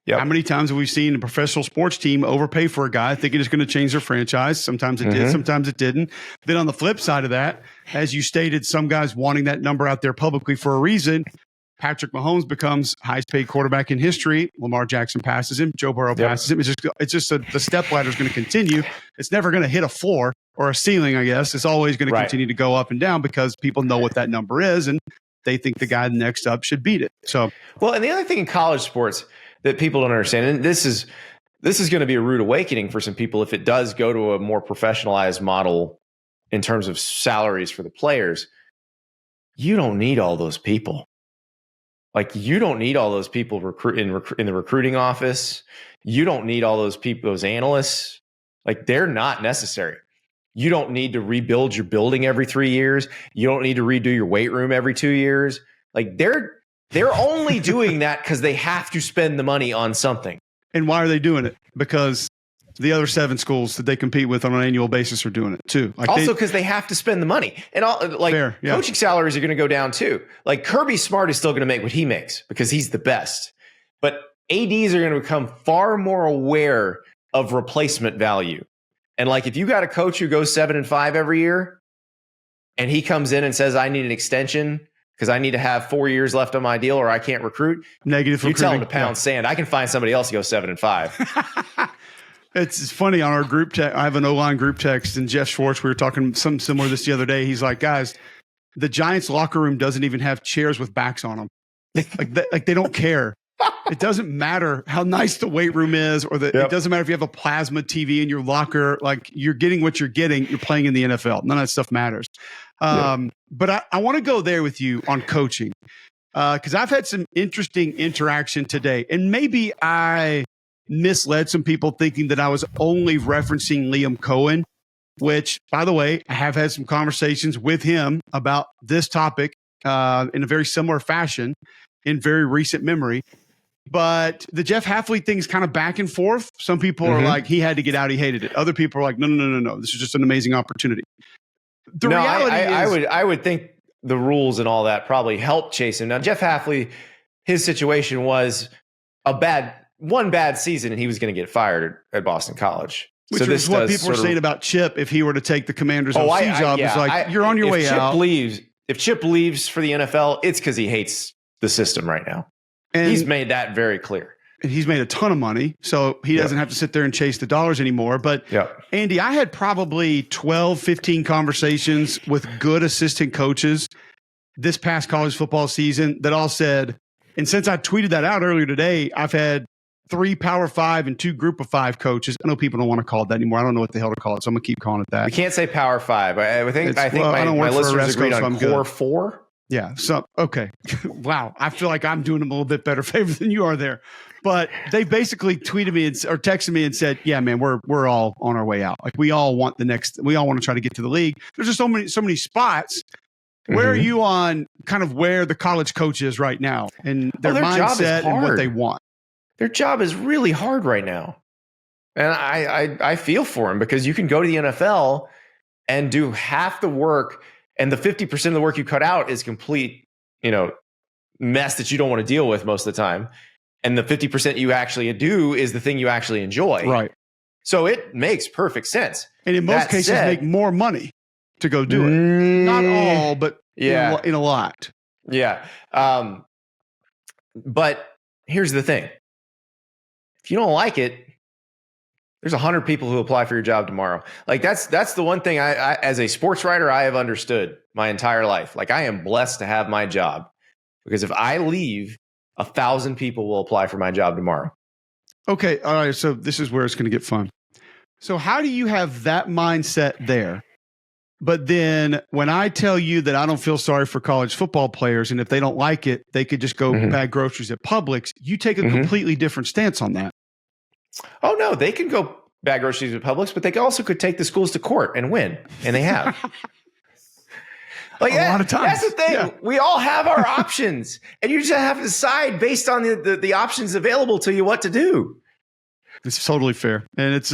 Yep. How many times have we seen a professional sports team overpay for a guy thinking it's going to change their franchise? Sometimes it did, sometimes it didn't. Then on the flip side of that, as you stated, some guys wanting that number out there publicly for a reason. Patrick Mahomes becomes highest paid quarterback in history. Lamar Jackson passes him. Joe Burrow passes him. It's just the step ladder is going to continue. It's never going to hit a floor or a ceiling, I guess. It's always going to continue to go up and down because people know what that number is and they think the guy next up should beat it. So, well, and the other thing in college sports that people don't understand, and this is going to be a rude awakening for some people if it does go to a more professionalized model in terms of salaries for the players. You don't need all those people. Like, you don't need all those people in the recruiting office. You don't need all those people, those analysts. Like, they're not necessary. You don't need to rebuild your building every 3 years. You don't need to redo your weight room every 2 years. Like, they're only doing that because they have to spend the money on something. And why are they doing it? Because the other 7 schools that they compete with on an annual basis are doing it too. Like, also because they have to spend the money. And coaching salaries are going to go down too. Like, Kirby Smart is still going to make what he makes because he's the best. But ADs are going to become far more aware of replacement value. And like, if you got a coach who goes 7-5 every year and he comes in and says, I need an extension because I need to have 4 years left on my deal or I can't recruit. Negative you recruiting. tell him to pound sand. I can find somebody else to go 7-5. It's funny on our group text. I have an O-line group text, and Jeff Schwartz, we were talking something similar this the other day. He's like, guys, the Giants locker room doesn't even have chairs with backs on them. Like they don't care. It doesn't matter how nice the weight room is, or it doesn't matter if you have a plasma TV in your locker. Like, you're getting what you're getting. You're playing in the NFL. None of that stuff matters. But I want to go there with you on coaching because I've had some interesting interaction today, and maybe I misled some people thinking that I was only referencing Liam Cohen, which, by the way, I have had some conversations with him about this topic in a very similar fashion in very recent memory. But the Jeff Hafley thing's kind of back and forth. Some people are like, he had to get out, he hated it. Other people are like, no. This is just an amazing opportunity. The reality is, I would think the rules and all that probably helped chase him. Now, Jeff Hafley, his situation was one bad season, and he was going to get fired at Boston College. Which is what people were saying about Chip if he were to take the Commander's OC job. It's like, you're on your way out. If Chip leaves for the NFL, it's because he hates the system right now. And he's made that very clear. And he's made a ton of money, so he doesn't have to sit there and chase the dollars anymore. But, Andy, I had probably 12, 15 conversations with good assistant coaches this past college football season that all said, and since I tweeted that out earlier today, I've had 3 Power 5 and 2 Group of 5 coaches. I know people don't want to call it that anymore. I don't know what the hell to call it, so I'm going to keep calling it that. We can't say Power 5. I think my listeners agreed on Core 4. Yeah. So, okay. Wow. I feel like I'm doing them a little bit better favor than you are there. But they basically tweeted me or texted me and said, yeah, man, we're all on our way out. Like, we all want to try to get to the league. There's just so many spots. Where are you on kind of where the college coach is right now and their mindset and what they want? Their job is really hard right now. And I feel for him, because you can go to the NFL and do half the work, and the 50% of the work you cut out is complete, mess that you don't want to deal with most of the time. And the 50% you actually do is the thing you actually enjoy. Right. So it makes perfect sense. And in most cases, make more money to go do it. Not all, but in a lot. Yeah. But here's the thing. If you don't like it, there's 100 people who apply for your job tomorrow. Like that's the one thing I as a sports writer, I have understood my entire life. Like, I am blessed to have my job, because if I leave, 1,000 people will apply for my job tomorrow. Okay. All right. So this is where it's going to get fun. So how do you have that mindset there? But then when I tell you that I don't feel sorry for college football players, and if they don't like it, they could just go bag groceries at Publix, you take a completely different stance on that. Oh, no, they can go bag groceries at Publix, but they also could take the schools to court and win. And they have. Like, a lot of times. That's the thing. Yeah. We all have our options, and you just have to decide based on the options available to you what to do. It's totally fair. And it's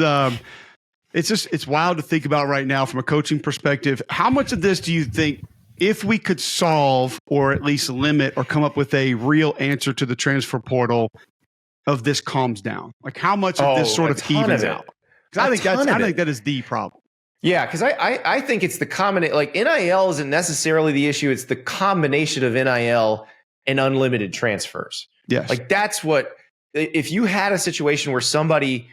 wild to think about right now from a coaching perspective. How much of this do you think, if we could solve or at least limit or come up with a real answer to the transfer portal, of this calms down? Like, how much of this sort of evens out? Because I think that is the problem. Yeah, because I think it's the combination. Like, NIL isn't necessarily the issue. It's the combination of NIL and unlimited transfers. Yes. Like, that's what, if you had a situation where somebody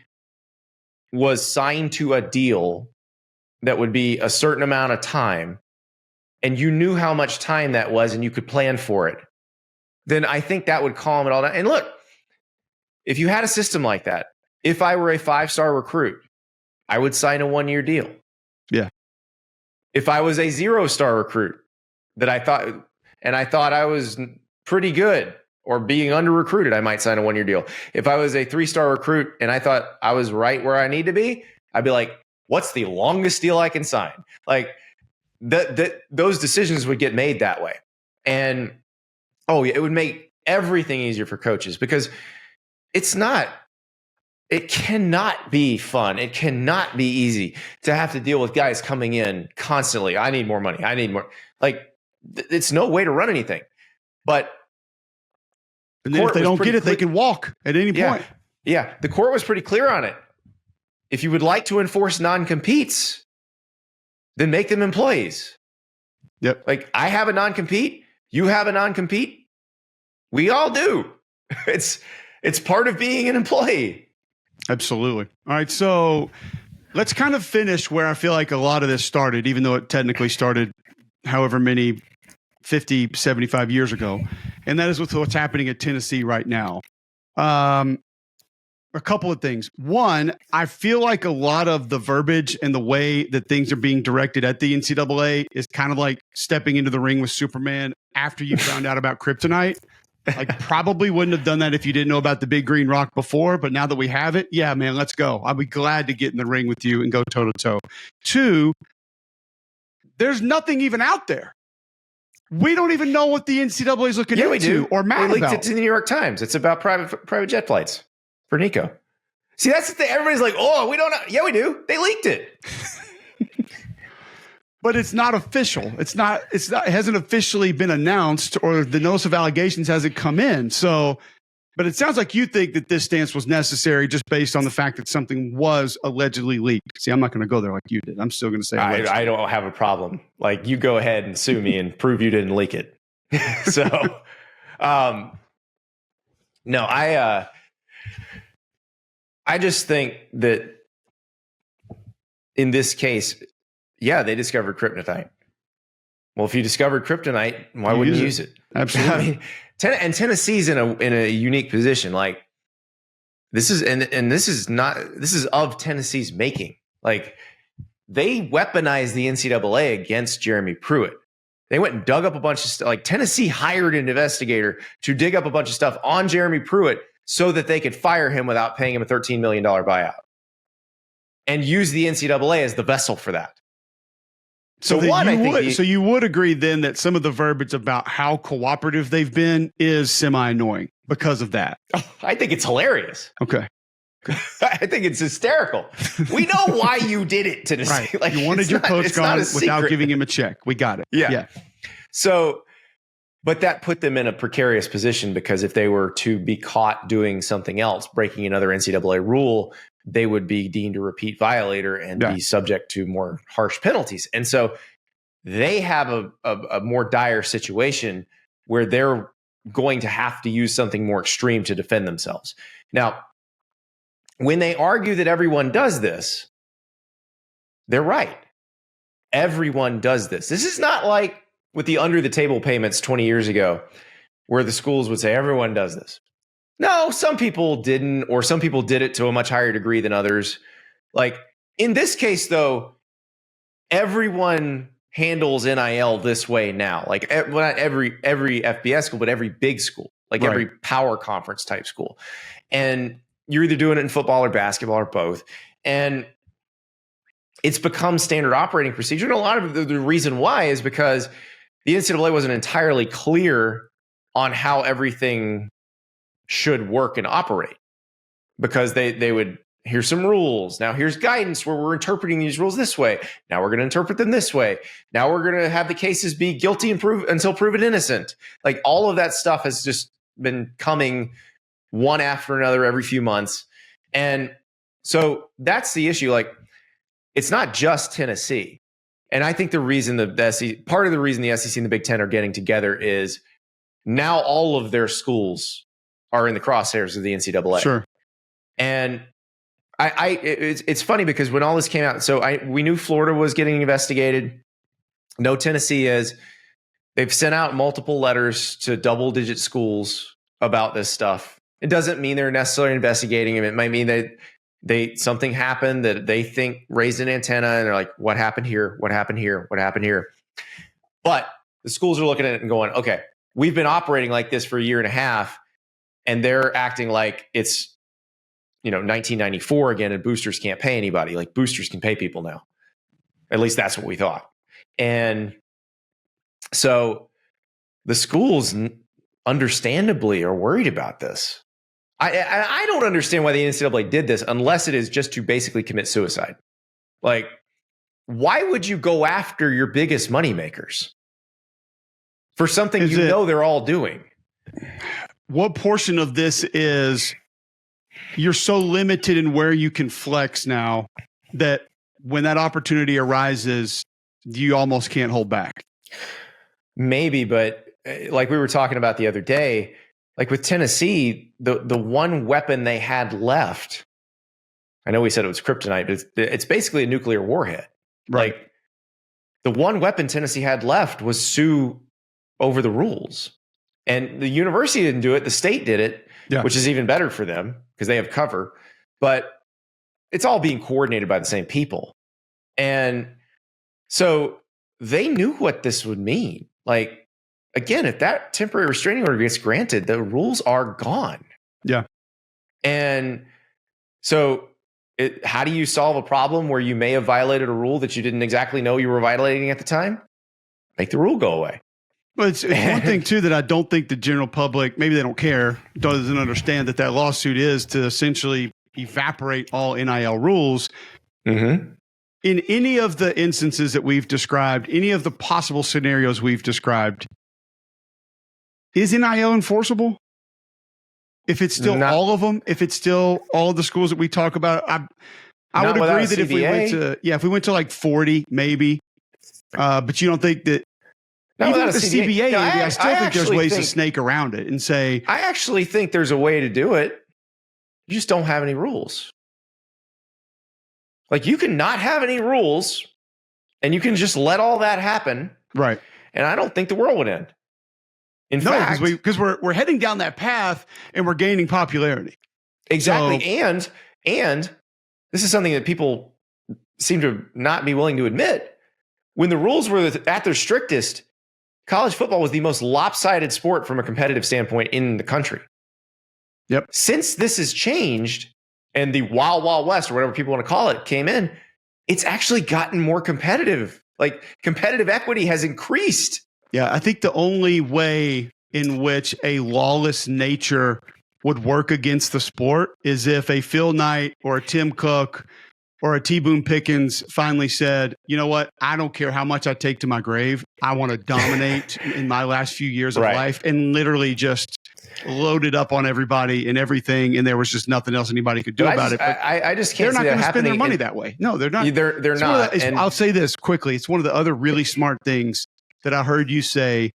was signed to a deal that would be a certain amount of time, and you knew how much time that was and you could plan for it, then I think that would calm it all down. And look, if you had a system like that, if I were a 5-star recruit, I would sign a 1-year deal. Yeah. If I was a 0-star recruit that I thought I was pretty good or being under recruited, I might sign a 1-year deal. If I was a 3-star recruit and I thought I was right where I need to be, I'd be like, what's the longest deal I can sign? Like, those decisions would get made that way. And it would make everything easier for coaches, because it cannot be fun. It cannot be easy to have to deal with guys coming in constantly. I need more money. I need more. Like, it's no way to run anything. But and then if they don't get it, they can walk at any point. Yeah. The court was pretty clear on it. If you would like to enforce non-competes, then make them employees. Yep. Like, I have a non-compete. You have a non-compete. We all do. It's part of being an employee. Absolutely. All right. So let's kind of finish where I feel like a lot of this started, even though it technically started however many 50, 75 years ago. And that is with what's happening at Tennessee right now. A couple of things. One, I feel like a lot of the verbiage and the way that things are being directed at the NCAA is kind of like stepping into the ring with Superman after you found out about kryptonite. Like, probably wouldn't have done that if you didn't know about the big green rock before, but now that we have it, yeah, man, let's go. I'll be glad to get in the ring with you and go toe to toe. Two, there's nothing even out there. We don't even know what the NCAA is looking into or mad about. They leaked it to the New York Times. It's about private jet flights for Nico. See, that's the thing. Everybody's like, oh, we don't know. Yeah, we do. They leaked it. But it's not official. It hasn't officially been announced, or the notice of allegations hasn't come in. So, but it sounds like you think that this stance was necessary just based on the fact that something was allegedly leaked. See, I'm not going to go there like you did. I'm still going to say I don't have a problem. Like, you go ahead and sue me and prove you didn't leak it. So, no, I just think that in this case, yeah, they discovered kryptonite. Well, if you discovered kryptonite, why wouldn't you use it? Absolutely. I mean, Tennessee's in a unique position. Like, this is of Tennessee's making. Like, they weaponized the NCAA against Jeremy Pruitt. They went and dug up a bunch of stuff. Like, Tennessee hired an investigator to dig up a bunch of stuff on Jeremy Pruitt so that they could fire him without paying him a $13 million buyout, and use the NCAA as the vessel for that. So you would agree then that some of the verbiage about how cooperative they've been is semi-annoying because of that. I think it's hilarious. Okay. I think it's hysterical. We know why you did it, Tennessee. Right. Like, you wanted your coach gone without giving him a check. We got it. Yeah. So, but that put them in a precarious position, because if they were to be caught doing something else, breaking another NCAA rule, they would be deemed a repeat violator and be subject to more harsh penalties. And so they have a more dire situation where they're going to have to use something more extreme to defend themselves. Now, when they argue that everyone does this, they're right. Everyone does this. This is not like with the under the table payments 20 years ago, where the schools would say everyone does this. No, some people didn't, or some people did it to a much higher degree than others. Like in this case, though, everyone handles NIL this way now. Like not every FBS school, but every big school, like every power conference type school. And you're either doing it in football or basketball or both. And it's become standard operating procedure. And a lot of the reason why is because the NCAA wasn't entirely clear on how everything should work and operate, because they would, here's some rules. Now here's guidance where we're interpreting these rules this way. Now we're going to interpret them this way. Now we're going to have the cases be guilty until proven innocent. Like all of that stuff has just been coming one after another every few months. And so that's the issue. Like, it's not just Tennessee. And I think the reason part of the reason the SEC and the Big Ten are getting together is now all of their schools are in the crosshairs of the NCAA. Sure. And it's funny because when all this came out, we knew Florida was getting investigated. No, Tennessee is. They've sent out multiple letters to double-digit schools about this stuff. It doesn't mean they're necessarily investigating them. It might mean that something happened that they think raised an antenna, and they're like, what happened here? What happened here? What happened here? But the schools are looking at it and going, okay, we've been operating like this for a year and a half, and they're acting like it's 1994 again, and boosters can't pay anybody. Like, boosters can pay people now. At least that's what we thought. And so the schools understandably are worried about this. I don't understand why the NCAA did this unless it is just to basically commit suicide. Like, why would you go after your biggest moneymakers for something they're all doing? What portion of this is you're so limited in where you can flex now that when that opportunity arises, you almost can't hold back? Maybe, but like we were talking about the other day, like with Tennessee, the one weapon they had left, I know we said it was kryptonite, but it's basically a nuclear warhead. Right. Like, the one weapon Tennessee had left was sue over the rules. And the university didn't do it. The state did it, which is even better for them because they have cover. But it's all being coordinated by the same people. And so they knew what this would mean. Like, again, if that temporary restraining order gets granted, the rules are gone. Yeah. And so how do you solve a problem where you may have violated a rule that you didn't exactly know you were violating at the time? Make the rule go away. Well, it's one thing, too, that I don't think the general public, maybe they don't care, doesn't understand that lawsuit is to essentially evaporate all NIL rules. Mm-hmm. In any of the instances that we've described, any of the possible scenarios we've described, is NIL enforceable? If it's still all of them, if it's still all of the schools that we talk about, I would agree that if we went to like 40, maybe, but you don't think that even with the CBA, I still think there's ways to snake around it and say, I actually think there's a way to do it. You just don't have any rules. Like, you can not have any rules and you can just let all that happen. Right. And I don't think the world would end. Because we're heading down that path and we're gaining popularity. Exactly. So, and this is something that people seem to not be willing to admit. When the rules were at their strictest, college football was the most lopsided sport from a competitive standpoint in the country. Yep. Since this has changed and the Wild Wild West, or whatever people want to call it, came in, it's actually gotten more competitive. Like, competitive equity has increased. Yeah, I think the only way in which a lawless nature would work against the sport is if a Phil Knight or a Tim Cook or a T. Boone Pickens finally said, you know what, I don't care how much I take to my grave. I want to dominate in my last few years of life, and literally just loaded up on everybody and everything, and there was just nothing else anybody could do about it. But I just can't. They're not going to spend their money that way. No, they're not. They're not. I'll say this quickly. It's one of the other really smart things that I heard you say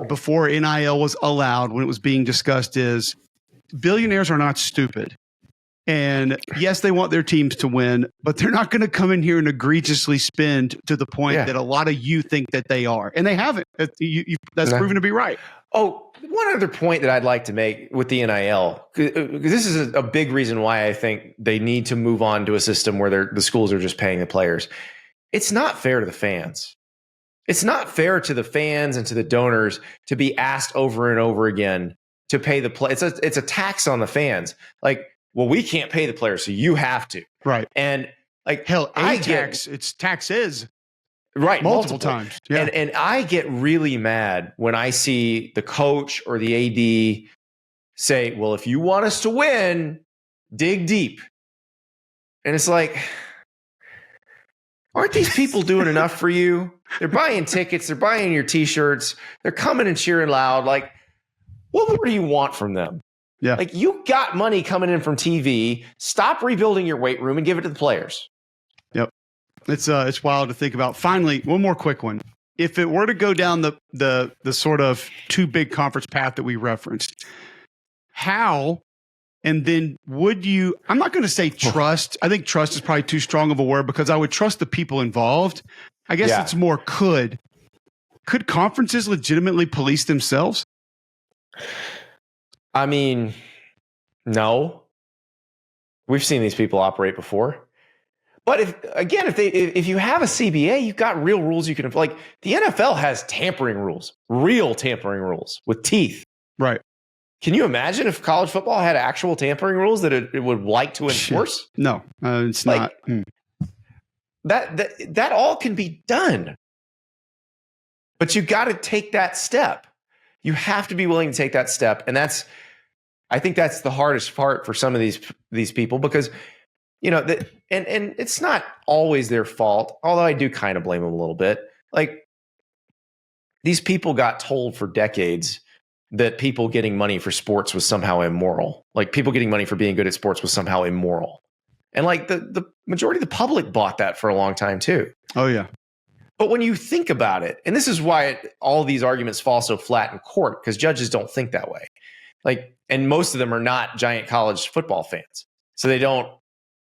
before NIL was allowed, when it was being discussed, is billionaires are not stupid. And yes, they want their teams to win, but they're not going to come in here and egregiously spend to the point that a lot of you think that they are. And they haven't. That's proven to be right. Oh, one other point that I'd like to make with the NIL, because this is a big reason why I think they need to move on to a system where the schools are just paying the players. It's not fair to the fans. It's not fair to the fans and to the donors to be asked over and over again to pay the play. It's a tax on the fans. Like, well, we can't pay the players, so you have to. Right. And like, hell, it's taxes. Right. Multiple times. Yeah. And I get really mad when I see the coach or the AD say, well, if you want us to win, dig deep. And it's like, aren't these people doing enough for you? They're buying tickets. They're buying your T-shirts. They're coming and cheering loud. Like, what more do you want from them? Yeah. Like, you got money coming in from TV. Stop rebuilding your weight room and give it to the players. Yep. It's wild to think about. Finally, one more quick one. If it were to go down the sort of two big conference path that we referenced, how and then would you, I'm not going to say trust. I think trust is probably too strong of a word, because I would trust the people involved. I guess it's more could conferences legitimately police themselves? I mean, no. We've seen these people operate before. But if you have a CBA, you've got real rules you can, like, the NFL has tampering rules, real tampering rules with teeth. Right. Can you imagine if college football had actual tampering rules that it would like to enforce? No, it's not. That all can be done. But you got to take that step. You have to be willing to take that step. And I think that's the hardest part for some of these people, because, you know, and it's not always their fault, although I do kind of blame them a little bit. Like, these people got told for decades that people getting money for sports was somehow immoral. Like, people getting money for being good at sports was somehow immoral. And like the majority of the public bought that for a long time too. Oh yeah. But when you think about it, and this is why all these arguments fall so flat in court, because judges don't think that way. Like, and most of them are not giant college football fans. So they're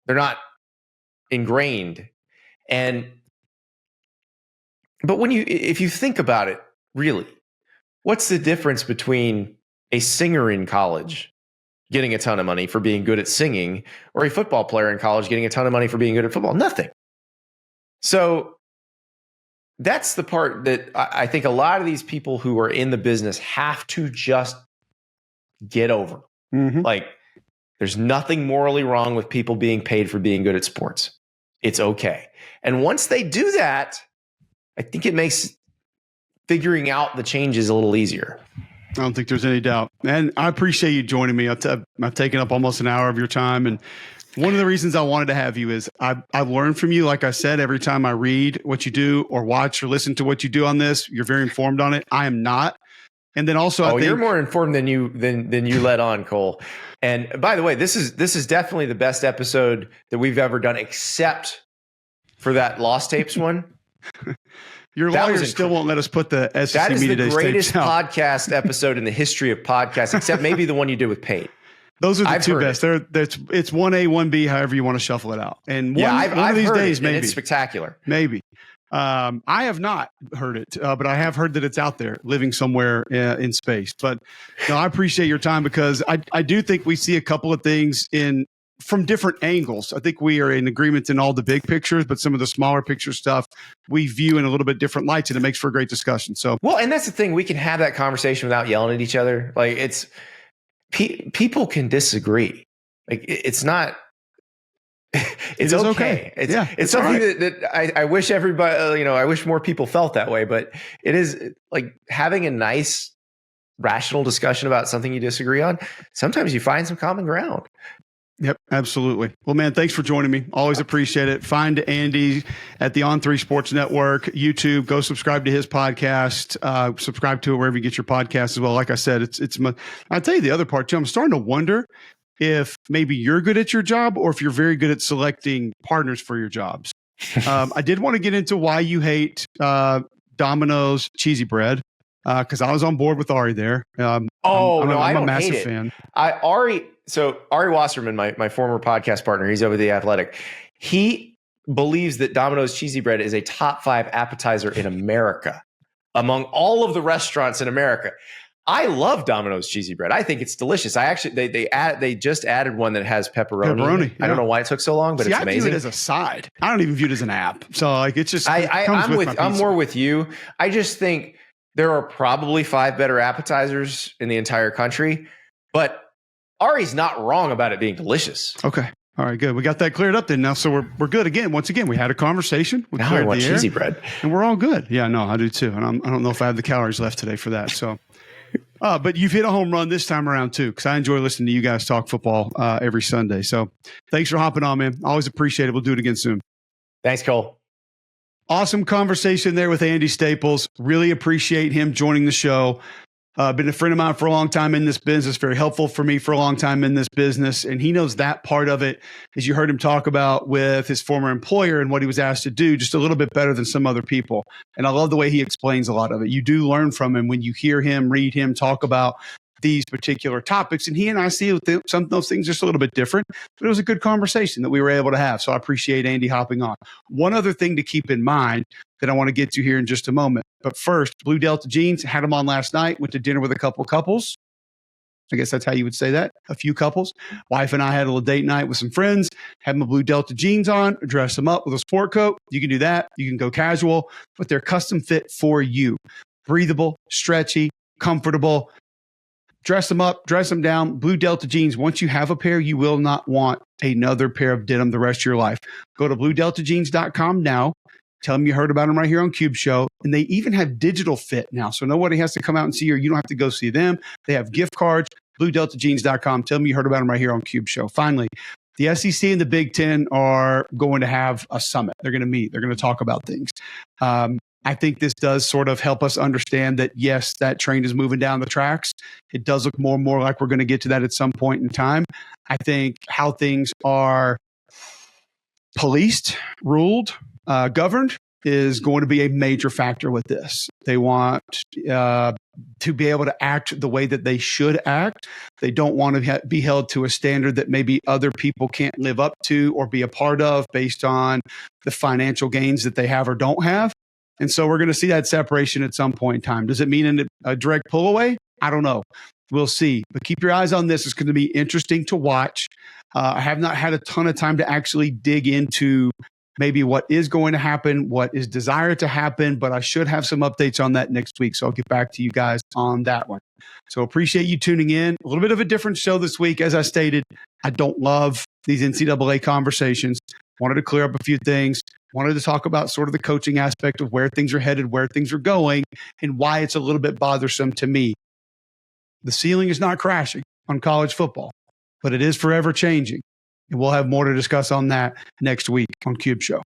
not ingrained. But if you think about it, really, what's the difference between a singer in college getting a ton of money for being good at singing, or a football player in college getting a ton of money for being good at football? Nothing. So that's the part that I think a lot of these people who are in the business have to just get over. Mm-hmm. Like, there's nothing morally wrong with people being paid for being good at sports. It's okay. And once they do that, I think it makes figuring out the changes a little easier. I don't think there's any doubt. And I appreciate you joining me. I've taken up almost an hour of your time. And one of the reasons I wanted to have you is I've learned from you. Like I said, every time I read what you do or watch or listen to what you do on this, you're very informed on it. I am not. And then also, I think you're more informed than you let on, Cole. And by the way, this is definitely the best episode that we've ever done, except for that Lost Tapes one. Your lawyer still won't let us put the SEC That is Media the Days greatest tapes out. podcast episode in the history of podcasts, except maybe the one you did with Pate. Those are the two best. It's 1A, 1B, however you want to shuffle it out. And one of these days, maybe. It's spectacular. Maybe. I have not heard it, but I have heard that it's out there living somewhere in space. But no, I appreciate your time, because I do think we see a couple of things from different angles. I think we are in agreement in all the big pictures, but some of the smaller picture stuff we view in a little bit different lights, and it makes for a great discussion. So, well, and that's the thing. We can have that conversation without yelling at each other. Like, it's people can disagree. Like, it's not. It's okay. It's something right. that I wish everybody, I wish more people felt that way, but it is like having a nice rational discussion about something you disagree on, sometimes you find some common ground. Yep, absolutely. Well, man, thanks for joining me. Always appreciate it. Find Andy at the On3 Sports Network, YouTube. Go subscribe to his podcast. Subscribe to it wherever you get your podcast as well. Like I said, I'll tell you the other part too. I'm starting to wonder if maybe you're good at your job or if you're very good at selecting partners for your jobs. I did want to get into why you hate Domino's cheesy bread. Because I was on board with Ari there. I'm a massive fan. Ari Wasserman, my former podcast partner, he's over The Athletic. He believes that Domino's cheesy bread is a top 5 appetizer in America among all of the restaurants in America. I love Domino's cheesy bread. I think it's delicious. I actually they just added one that has pepperoni. Yeah. I don't know why it took so long, but it's amazing. I view it as a side. I don't even view it as an app. So like it's just I'm more with you. I just think there are probably 5 better appetizers in the entire country, but Ari's not wrong about it being delicious. Okay. All right, good. We got that cleared up then now. So we're good again. Once again, we had a conversation. Now I want cheesy bread. And we're all good. Yeah, no, I do too. And I don't know if I have the calories left today for that. So, but you've hit a home run this time around too, because I enjoy listening to you guys talk football every Sunday. So thanks for hopping on, man. Always appreciate it. We'll do it again soon. Thanks, Cole. Awesome conversation there with Andy Staples. Really appreciate him joining the show. Been a friend of mine for a long time in this business, very helpful for me for a long time in this business. And he knows that part of it, as you heard him talk about with his former employer and what he was asked to do, just a little bit better than some other people. And I love the way he explains a lot of it. You do learn from him when you hear him, read him talk about these particular topics. And he and I see some of those things just a little bit different, but it was a good conversation that we were able to have. So I appreciate Andy hopping on. One other thing to keep in mind that I want to get to here in just a moment. But first, Blue Delta Jeans, had them on last night, went to dinner with a couple of couples. I guess that's how you would say that. A few couples. Wife and I had a little date night with some friends, had my Blue Delta jeans on, dress them up with a sport coat. You can do that. You can go casual, but they're custom fit for you. Breathable, stretchy, comfortable. Dress them up, dress them down. Blue Delta jeans. Once you have a pair, you will not want another pair of denim the rest of your life. Go to bluedeltajeans.com now. Tell them you heard about them right here on Cube Show. And they even have digital fit now. So nobody has to come out and see you, or you don't have to go see them. They have gift cards. bluedeltajeans.com. Tell them you heard about them right here on Cube Show. Finally, the SEC and the Big Ten are going to have a summit. They're going to meet. They're going to talk about things. I think this does sort of help us understand that, yes, that train is moving down the tracks. It does look more and more like we're going to get to that at some point in time. I think how things are policed, ruled, governed is going to be a major factor with this. They want to be able to act the way that they should act. They don't want to be held to a standard that maybe other people can't live up to or be a part of based on the financial gains that they have or don't have. And so we're going to see that separation at some point in time. Does it mean a direct pull away? I don't know. We'll see. But keep your eyes on this. It's going to be interesting to watch. I have not had a ton of time to actually dig into maybe what is going to happen, what is desired to happen, but I should have some updates on that next week. So I'll get back to you guys on that one. So appreciate you tuning in. A little bit of a different show this week. As I stated, I don't love these NCAA conversations. Wanted to clear up a few things. Wanted to talk about sort of the coaching aspect of where things are headed, where things are going, and why it's a little bit bothersome to me. The ceiling is not crashing on college football, but it is forever changing. And we'll have more to discuss on that next week on Cube Show.